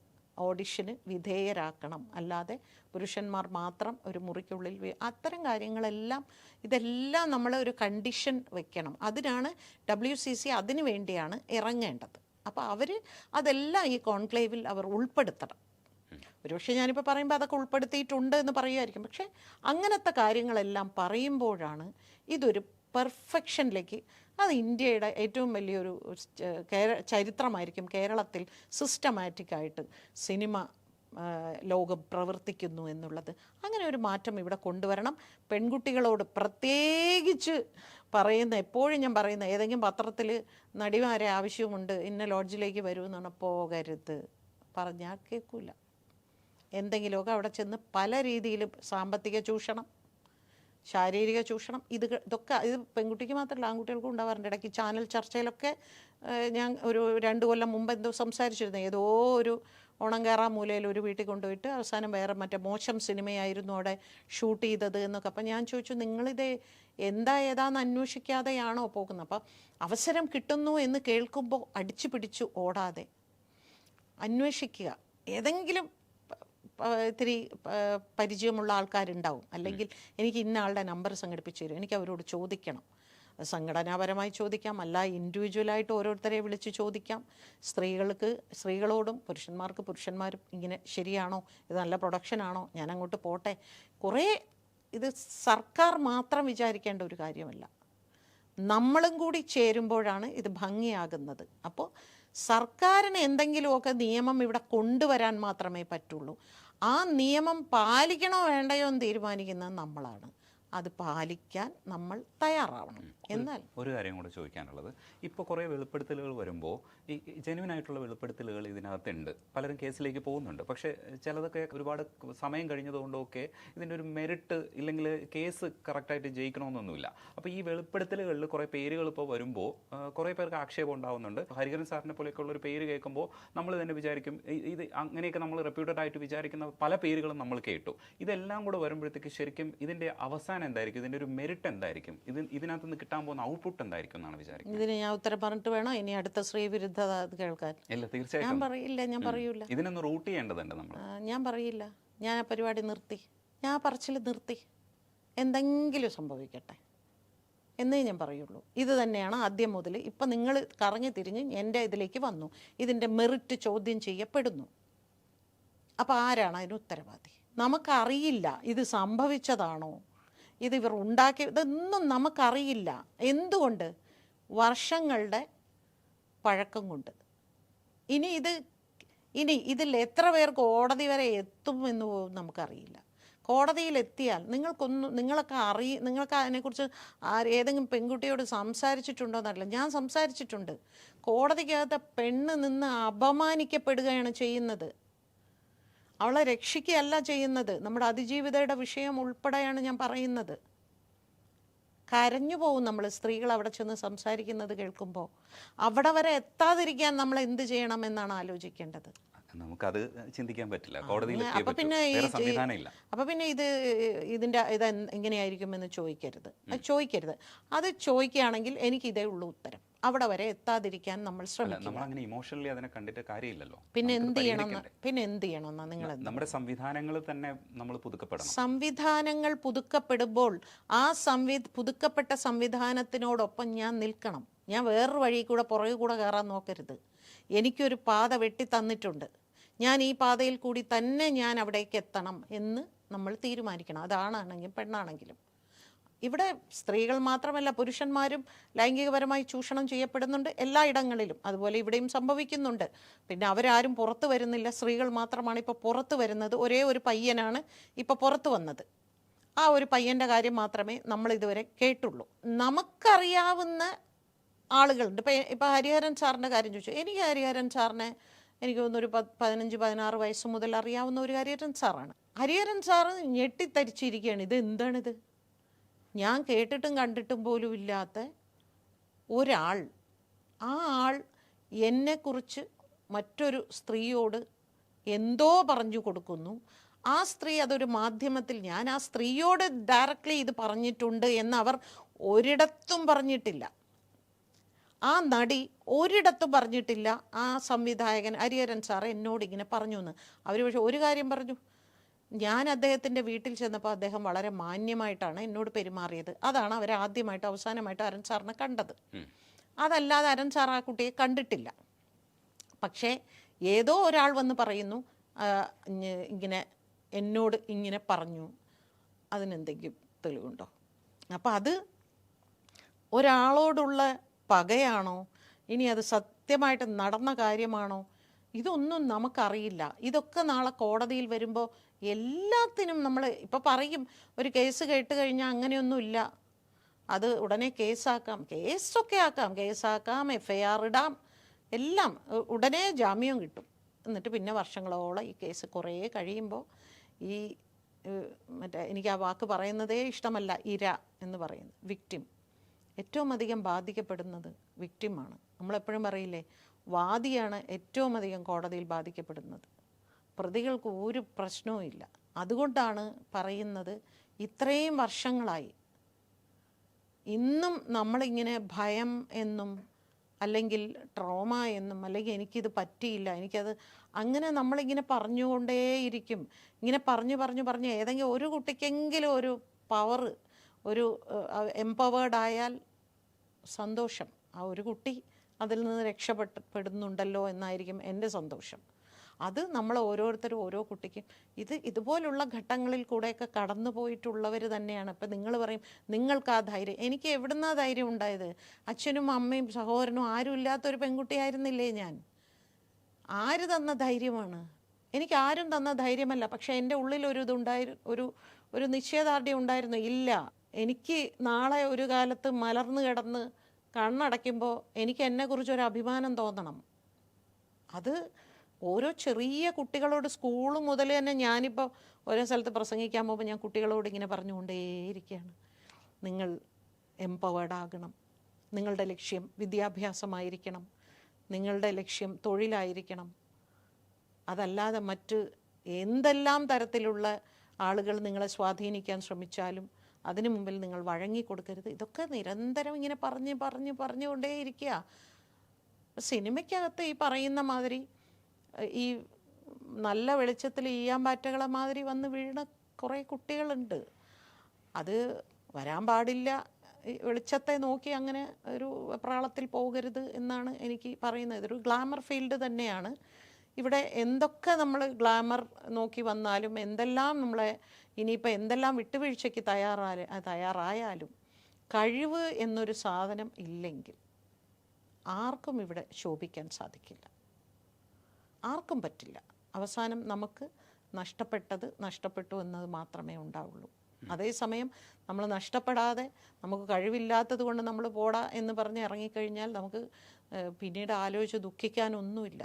ഓഡിഷന് വിധേയരാക്കണം. അല്ലാതെ പുരുഷന്മാർ മാത്രം ഒരു മുറിക്കുള്ളിൽ അത്തരം കാര്യങ്ങളെല്ലാം ഇതെല്ലാം നമ്മൾ ഒരു കണ്ടീഷൻ വെക്കണം. അതിനാണ് WCC അതിനു വേണ്ടിയാണ് ഇറങ്ങേണ്ടത്. അപ്പോൾ അവർ അതെല്ലാം ഈ കോൺക്ലേവിൽ അവർ ഉൾപ്പെടുത്തണം. ഒരുപക്ഷെ ഞാനിപ്പോൾ പറയുമ്പോൾ അതൊക്കെ ഉൾപ്പെടുത്തിയിട്ടുണ്ട് എന്ന് പറയുമായിരിക്കും. പക്ഷേ അങ്ങനത്തെ കാര്യങ്ങളെല്ലാം പറയുമ്പോഴാണ് ഇതൊരു പെർഫെക്ഷനിലേക്ക്, അത് ഇന്ത്യയുടെ ഏറ്റവും വലിയൊരു ചരിത്രമായിരിക്കും. കേരളത്തിൽ സിസ്റ്റമാറ്റിക്കായിട്ട് സിനിമ ലോകം പ്രവർത്തിക്കുന്നു എന്നുള്ളത്. അങ്ങനെ ഒരു മാറ്റം ഇവിടെ കൊണ്ടുവരണം. പെൺകുട്ടികളോട് പ്രത്യേകിച്ച് പറയുന്ന, എപ്പോഴും ഞാൻ പറയുന്ന, ഏതെങ്കിലും പത്രത്തിൽ നടിമാരെ ആവശ്യമുണ്ട്, ഇന്ന ലോഡ്ജിലേക്ക് വരുമെന്നാണ്, പോകരുത്, പറഞ്ഞാൽ കേൾക്കില്ല. എന്തെങ്കിലുമൊക്കെ അവിടെ ചെന്ന് പല രീതിയിലും സാമ്പത്തിക ചൂഷണം, ശാരീരിക ചൂഷണം, ഇതൊക്കെ ഇത് പെൺകുട്ടിക്ക് മാത്രമല്ല ആൺകുട്ടികൾക്കും ഉണ്ടാവാറുണ്ട്. ഇടയ്ക്ക് ചാനൽ ചർച്ചയിലൊക്കെ ഞാൻ ഒരു 2 കൊല്ലം മുമ്പ് എന്തോ സംസാരിച്ചിരുന്നു. ഏതോ ഒരു ഓണം കയറാൻ മൂലയിൽ ഒരു വീട്ടിൽ കൊണ്ടുപോയിട്ട് അവസാനം വേറെ മറ്റേ മോശം സിനിമയായിരുന്നു അവിടെ ഷൂട്ട് ചെയ്തത് എന്നൊക്കെ. അപ്പം ഞാൻ ചോദിച്ചു, നിങ്ങളിത് ഏതാന്ന് അന്വേഷിക്കാതെയാണോ പോകുന്നത്? അപ്പം അവസരം കിട്ടുന്നു എന്ന് കേൾക്കുമ്പോൾ അടിച്ചു പിടിച്ചു ഓടാതെ അന്വേഷിക്കുക. ഏതെങ്കിലും ഇത്തിരി പരിചയമുള്ള ആൾക്കാരുണ്ടാവും, അല്ലെങ്കിൽ എനിക്ക് ഇന്ന ആളുടെ നമ്പർ സംഘടിപ്പിച്ചു തരും, എനിക്ക് അവരോട് ചോദിക്കണം. സംഘടനാപരമായി ചോദിക്കാം, അല്ല ഇൻഡിവിജ്വലായിട്ട് ഓരോരുത്തരെ വിളിച്ച് ചോദിക്കാം. സ്ത്രീകളോടും പുരുഷന്മാരും ഇങ്ങനെ ശരിയാണോ, ഇത് നല്ല പ്രൊഡക്ഷനാണോ, ഞാൻ അങ്ങോട്ട് പോട്ടെ. കുറേ ഇത് സർക്കാർ മാത്രം വിചാരിക്കേണ്ട ഒരു കാര്യമല്ല, നമ്മളും കൂടി ചേരുമ്പോഴാണ് ഇത് ഭംഗിയാകുന്നത്. അപ്പോൾ സർക്കാരിന് എന്തെങ്കിലുമൊക്കെ നിയമം ഇവിടെ കൊണ്ടുവരാൻ മാത്രമേ പറ്റുള്ളൂ. ആ നിയമം പാലിക്കണോ വേണ്ടയോ എന്ന് തീരുമാനിക്കുന്നത് നമ്മളാണ്. അത് പാലിക്കാൻ നമ്മൾ തയ്യാറാവണം. എന്നാൽ ഒരു കാര്യം കൂടെ ചോദിക്കാനുള്ളത്, ഇപ്പോൾ കുറേ വെളിപ്പെടുത്തലുകൾ വരുമ്പോൾ ഈ ജെന്യുവൻ ആയിട്ടുള്ള വെളിപ്പെടുത്തലുകൾ ഇതിനകത്തുണ്ട്, പലരും കേസിലേക്ക് പോകുന്നുണ്ട്. പക്ഷേ ചിലതൊക്കെ ഒരുപാട് സമയം കഴിഞ്ഞതുകൊണ്ടൊക്കെ ഇതിൻ്റെ ഒരു മെറിറ്റ് ഇല്ലെങ്കിൽ കേസ് കറക്റ്റായിട്ട് ജയിക്കണമെന്നൊന്നുമില്ല. അപ്പോൾ ഈ വെളിപ്പെടുത്തലുകളിൽ കുറേ പേരുകൾ ഇപ്പോൾ വരുമ്പോൾ കുറേ പേർക്ക് ആക്ഷേപം ഉണ്ടാകുന്നുണ്ട്. ഹരിഹരൻ സാറിനെ പോലെയൊക്കെയുള്ള ഒരു പേര് കേൾക്കുമ്പോൾ നമ്മൾ തന്നെ വിചാരിക്കും, ഇത് അങ്ങനെയൊക്കെ നമ്മൾ റെപ്യൂട്ടഡ് ആയിട്ട് വിചാരിക്കുന്ന പല പേരുകളും നമ്മൾ കേട്ടു. ഇതെല്ലാം കൂടെ വരുമ്പോഴത്തേക്ക് ശരിക്കും ഇതിൻ്റെ അവസാനം എന്തായിരിക്കും, ഇതിൻ്റെ ഒരു മെറിറ്റ് എന്തായിരിക്കും, ഇതിനകത്ത് നിന്ന് കിട്ടാൻ പോകുന്ന ഔട്ട്പുട്ട് എന്തായിരിക്കും എന്നാണ് വിചാരിക്കുന്നത്? ഇതിന് ഞാൻ ഉത്തരം പറഞ്ഞിട്ട് വേണോ ഇനി അടുത്ത സ്ത്രീവിരുദ്ധത കേൾക്കാൻ? ഇല്ല, തീർച്ചയായിട്ടും ഞാൻ പറയില്ല, ഞാൻ പറയൂല. ഇതിനൊന്ന് റൂട്ട് ചെയ്യേണ്ടതുണ്ട് നമ്മൾ. ഞാൻ പറയില്ല, ഞാൻ ആ പരിപാടി നിർത്തി, ഞാൻ ആ പറച്ചിൽ നിർത്തി. എന്തെങ്കിലും സംഭവിക്കട്ടെ എന്നേ ഞാൻ പറയുള്ളൂ. ഇത് തന്നെയാണ് ആദ്യം മുതൽ. ഇപ്പം നിങ്ങൾ കറങ്ങി തിരിഞ്ഞ് എൻ്റെ ഇതിലേക്ക് വന്നു, ഇതിൻ്റെ മെറിറ്റ് ചോദ്യം ചെയ്യപ്പെടുന്നു. അപ്പോൾ ആരാണ് അതിന് ഉത്തരവാദി? നമുക്കറിയില്ല ഇത് സംഭവിച്ചതാണോ, ഇത് ഇവർ ഇതൊന്നും നമുക്കറിയില്ല. എന്തുകൊണ്ട്? വർഷങ്ങളുടെ പഴക്കം കൊണ്ട്. ഇനി ഇതിൽ എത്ര പേർ കോടതി വരെ എത്തുമെന്ന് പോലും നമുക്കറിയില്ല. കോടതിയിലെത്തിയാൽ നിങ്ങൾക്ക് അതിനെക്കുറിച്ച് ഏതെങ്കിലും പെൺകുട്ടിയോട് സംസാരിച്ചിട്ടുണ്ടോ എന്നറിയില്ല. ഞാൻ സംസാരിച്ചിട്ടുണ്ട്. കോടതിക്കകത്ത് പെണ്ണ് നിന്ന് അപമാനിക്കപ്പെടുകയാണ് ചെയ്യുന്നത്. അവളെ രക്ഷിക്കുകയല്ല ചെയ്യുന്നത്. നമ്മുടെ അതിജീവിതയുടെ വിഷയം ഉൾപ്പെടെയാണ് ഞാൻ പറയുന്നത്. കരഞ്ഞു പോകും നമ്മൾ സ്ത്രീകൾ അവിടെ ചെന്ന് സംസാരിക്കുന്നത് കേൾക്കുമ്പോൾ. അവിടെ വരെ എത്താതിരിക്കാൻ നമ്മൾ എന്ത് ചെയ്യണമെന്നാണ് ആലോചിക്കേണ്ടത്. നമുക്കത് ചിന്തിക്കാൻ പറ്റില്ല. കോടതിയിൽ അപ്പൊ പിന്നെ ഇത് എങ്ങനെയായിരിക്കുമെന്ന് ചോദിക്കരുത്. അത് ചോദിക്കുകയാണെങ്കിൽ എനിക്ക് ഇതേ ഉള്ളൂ ഉത്തരം. അവിടെ വരെ എത്താതിരിക്കാൻ നമ്മൾ ശ്രമിക്കണം. നമ്മൾ അങ്ങനെ ഇമോഷണലി അതിനെ കണ്ടിട്ട് കാര്യമില്ലല്ലോ. പിന്നെ എന്ത് ചെയ്യണമെന്നാ നിങ്ങൾ? നമ്മുടെ സംവിധാനങ്ങൾ തന്നെ നമ്മൾ പുതുക്കപ്പെടണം. സംവിധാനങ്ങൾ പുതുക്കപ്പെടുമ്പോൾ ആ പുതുക്കപ്പെട്ട സംവിധാനത്തിനോടൊപ്പം ഞാൻ നിൽക്കണം. ഞാൻ വേറൊരു വഴി കൂടെ പുറകെ കൂടെ കയറാൻ നോക്കരുത്. എനിക്കൊരു പാത വെട്ടി തന്നിട്ടുണ്ട്, ഞാൻ ഈ പാതയിൽ കൂടി തന്നെ ഞാൻ അവിടേക്ക് എത്തണം എന്ന് നമ്മൾ തീരുമാനിക്കണം. അതാണെങ്കിലും പെണ്ണാണെങ്കിലും. ഇവിടെ സ്ത്രീകൾ മാത്രമല്ല പുരുഷന്മാരും ലൈംഗികപരമായി ചൂഷണം ചെയ്യപ്പെടുന്നുണ്ട് എല്ലായിടങ്ങളിലും. അതുപോലെ ഇവിടെയും സംഭവിക്കുന്നുണ്ട്. പിന്നെ അവരാരും പുറത്തു വരുന്നില്ല. സ്ത്രീകൾ മാത്രമാണ് ഇപ്പോൾ പുറത്തു വരുന്നത്. ഒരേ ഒരു പയ്യനാണ് ഇപ്പോൾ പുറത്തു വന്നത്. ആ ഒരു പയ്യൻ്റെ കാര്യം മാത്രമേ നമ്മളിതുവരെ കേട്ടുള്ളൂ. നമുക്കറിയാവുന്ന ആളുകളുണ്ട്. ഇപ്പോൾ ഹരിഹരൻ സാറിൻ്റെ കാര്യം ചോദിച്ചു. എനിക്ക് ഹരിഹരൻ സാറിനെ എനിക്ക് തോന്നുന്നു ഒരു 15-16 വയസ്സ് മുതൽ അറിയാവുന്ന ഒരു ഹരിഹരൻ സാറാണ്. ഹരിഹരൻ സാറ് ഞെട്ടിത്തരിച്ചിരിക്കുകയാണ്. ഇത് എന്താണിത്? ഞാൻ കേട്ടിട്ടും കണ്ടിട്ടും പോലും ഇല്ലാത്ത ഒരാൾ, ആ ആൾ എന്നെക്കുറിച്ച് മറ്റൊരു സ്ത്രീയോട് എന്തോ പറഞ്ഞു കൊടുക്കുന്നു. ആ സ്ത്രീ അതൊരു മാധ്യമത്തിൽ, ഞാൻ ആ സ്ത്രീയോട് ഡയറക്റ്റ്ലി ഇത് പറഞ്ഞിട്ടുണ്ട് എന്ന് അവർ ഒരിടത്തും പറഞ്ഞിട്ടില്ല. ആ നടി ഒരിടത്തും പറഞ്ഞിട്ടില്ല ആ സംവിധായകൻ ഹരിഹരൻ സാറ് എന്നോട് ഇങ്ങനെ പറഞ്ഞു എന്ന്. അവർ പക്ഷേ ഒരു കാര്യം പറഞ്ഞു, ഞാൻ അദ്ദേഹത്തിൻ്റെ വീട്ടിൽ ചെന്നപ്പോൾ അദ്ദേഹം വളരെ മാന്യമായിട്ടാണ് എന്നോട് പെരുമാറിയത്. അതാണ് അവർ ആദ്യമായിട്ട് അവസാനമായിട്ട് അരുൺ സാറിനെ കണ്ടത്. അതല്ലാതെ അരുൺ സാർ ആ കുട്ടിയെ കണ്ടിട്ടില്ല. പക്ഷേ ഏതോ ഒരാൾ വന്ന് പറയുന്നു ഇങ്ങനെ എന്നോട് ഇങ്ങനെ പറഞ്ഞു. അതിനെന്തെങ്കിലും തെളിവുണ്ടോ? അപ്പം അത് ഒരാളോടുള്ള പകയാണോ, ഇനി അത് സത്യമായിട്ട് നടന്ന കാര്യമാണോ, ഇതൊന്നും നമുക്കറിയില്ല. ഇതൊക്കെ നാളെ കോടതിയിൽ വരുമ്പോൾ എല്ലാത്തിനും നമ്മൾ ഇപ്പോൾ പറയും ഒരു കേസ് കേട്ട് കഴിഞ്ഞാൽ അങ്ങനെയൊന്നുമില്ല, അത് ഉടനെ കേസാക്കാം, കേസൊക്കെ ആക്കാം, കേസാക്കാം, FIR ഇടാം, എല്ലാം ഉടനെ ജാമ്യം കിട്ടും. എന്നിട്ട് പിന്നെ വർഷങ്ങളോളം ഈ കേസ് കുറേ കഴിയുമ്പോൾ ഈ മറ്റേ, എനിക്ക് ആ വാക്ക് പറയുന്നതേ ഇഷ്ടമല്ല, ഇര എന്ന് പറയുന്നത്, വിക്ടിം, ഏറ്റവും അധികം ബാധിക്കപ്പെടുന്നത് വിക്ടിമാണ്. നമ്മളെപ്പോഴും പറയില്ലേ, വാദിയാണ് ഏറ്റവും അധികം കോടതിയിൽ ബാധിക്കപ്പെടുന്നത്. പ്രതികൾക്ക് ഒരു പ്രശ്നവും ഇല്ല. അതുകൊണ്ടാണ് പറയുന്നത് ഇത്രയും വർഷങ്ങളായി ഇന്നും നമ്മളിങ്ങനെ ഭയം എന്നും അല്ലെങ്കിൽ ട്രോമ എന്നും അല്ലെങ്കിൽ എനിക്കിത് പറ്റിയില്ല, എനിക്കത് അങ്ങനെ നമ്മളിങ്ങനെ പറഞ്ഞുകൊണ്ടേയിരിക്കും. ഇങ്ങനെ പറഞ്ഞ് ഏതെങ്കിലും ഒരു കുട്ടിക്കെങ്കിലും ഒരു പവർ, ഒരു എംപവേർഡ് സന്തോഷം, ആ ഒരു കുട്ടി അതിൽ നിന്ന് രക്ഷപ്പെടുന്നുണ്ടല്ലോ എന്നായിരിക്കും എൻ്റെ സന്തോഷം. അത് നമ്മൾ ഓരോരുത്തരും ഓരോ കുട്ടിക്കും ഇതുപോലുള്ള ഘട്ടങ്ങളിൽ കൂടെയൊക്കെ കടന്നു പോയിട്ടുള്ളവർ തന്നെയാണ്. ഇപ്പം നിങ്ങൾ പറയും നിങ്ങൾക്ക് ആ ധൈര്യം, എനിക്ക് എവിടുന്നാ ധൈര്യം ഉണ്ടായത്? അച്ഛനും അമ്മയും സഹോദരനും ആരും ഇല്ലാത്തൊരു പെൺകുട്ടിയായിരുന്നില്ലേ ഞാൻ? ആര് തന്ന ധൈര്യമാണ്? എനിക്ക് ആരും തന്ന ധൈര്യമല്ല. പക്ഷേ എൻ്റെ ഉള്ളിൽ ഒരു നിശ്ചയദാർഢ്യം ഉണ്ടായിരുന്നു. ഇല്ല, എനിക്ക് നാളെ ഒരു കാലത്ത് മലർന്നു കിടന്ന് കണ്ണടയ്ക്കുമ്പോൾ എനിക്ക് എന്നെക്കുറിച്ചൊരു അഭിമാനം തോന്നണം. അത് ഓരോ ചെറിയ കുട്ടികളോട് സ്കൂൾ മുതൽ തന്നെ, ഞാനിപ്പോൾ ഓരോ സ്ഥലത്ത് പ്രസംഗിക്കാൻ പോകുമ്പോൾ ഞാൻ കുട്ടികളോട് ഇങ്ങനെ പറഞ്ഞുകൊണ്ടേയിരിക്കുകയാണ്, നിങ്ങൾ എംപവേർഡ് ആകണം, നിങ്ങളുടെ ലക്ഷ്യം വിദ്യാഭ്യാസമായിരിക്കണം, നിങ്ങളുടെ ലക്ഷ്യം തൊഴിലായിരിക്കണം, അതല്ലാതെ മറ്റ് എന്തെല്ലാം തരത്തിലുള്ള ആളുകൾ നിങ്ങളെ സ്വാധീനിക്കാൻ ശ്രമിച്ചാലും അതിനു മുമ്പിൽ നിങ്ങൾ വഴങ്ങിക്കൊടുക്കരുത്. ഇതൊക്കെ നിരന്തരം ഇങ്ങനെ പറഞ്ഞുകൊണ്ടേയിരിക്കുക. സിനിമയ്ക്കകത്ത് ഈ പറയുന്ന മാതിരി ഈ നല്ല വെളിച്ചത്തിൽ ഈയാമ്പാറ്റകളെ മാതിരി വന്ന് വീഴുന്ന കുറേ കുട്ടികളുണ്ട്. അത് വരാൻ പാടില്ല. വെളിച്ചത്തെ നോക്കി അങ്ങനെ ഒരു പ്രാളത്തിൽ പോകരുത് എന്നാണ് എനിക്ക് പറയുന്നത്. ഇതൊരു ഗ്ലാമർ ഫീൽഡ് തന്നെയാണ്. ഇവിടെ എന്തൊക്കെ നമ്മൾ ഗ്ലാമർ നോക്കി വന്നാലും, എന്തെല്ലാം നമ്മളെ ഇനിയിപ്പോൾ എന്തെല്ലാം വിട്ടുവീഴ്ചയ്ക്ക് തയ്യാറായാലും കഴിവ് എന്നൊരു സാധനം ഇല്ലെങ്കിൽ ആർക്കും ഇവിടെ ശോഭിക്കാൻ സാധിക്കില്ല. ആർക്കും പറ്റില്ല. അവസാനം നമുക്ക് നഷ്ടപ്പെട്ടു എന്നത് മാത്രമേ ഉണ്ടാവുള്ളൂ. അതേസമയം നമ്മൾ നഷ്ടപ്പെടാതെ, നമുക്ക് കഴിവില്ലാത്തത് കൊണ്ട് നമ്മൾ പോടാ എന്ന് പറഞ്ഞ് ഇറങ്ങിക്കഴിഞ്ഞാൽ നമുക്ക് പിന്നീട് ആലോചിച്ച് ദുഃഖിക്കാനൊന്നുമില്ല.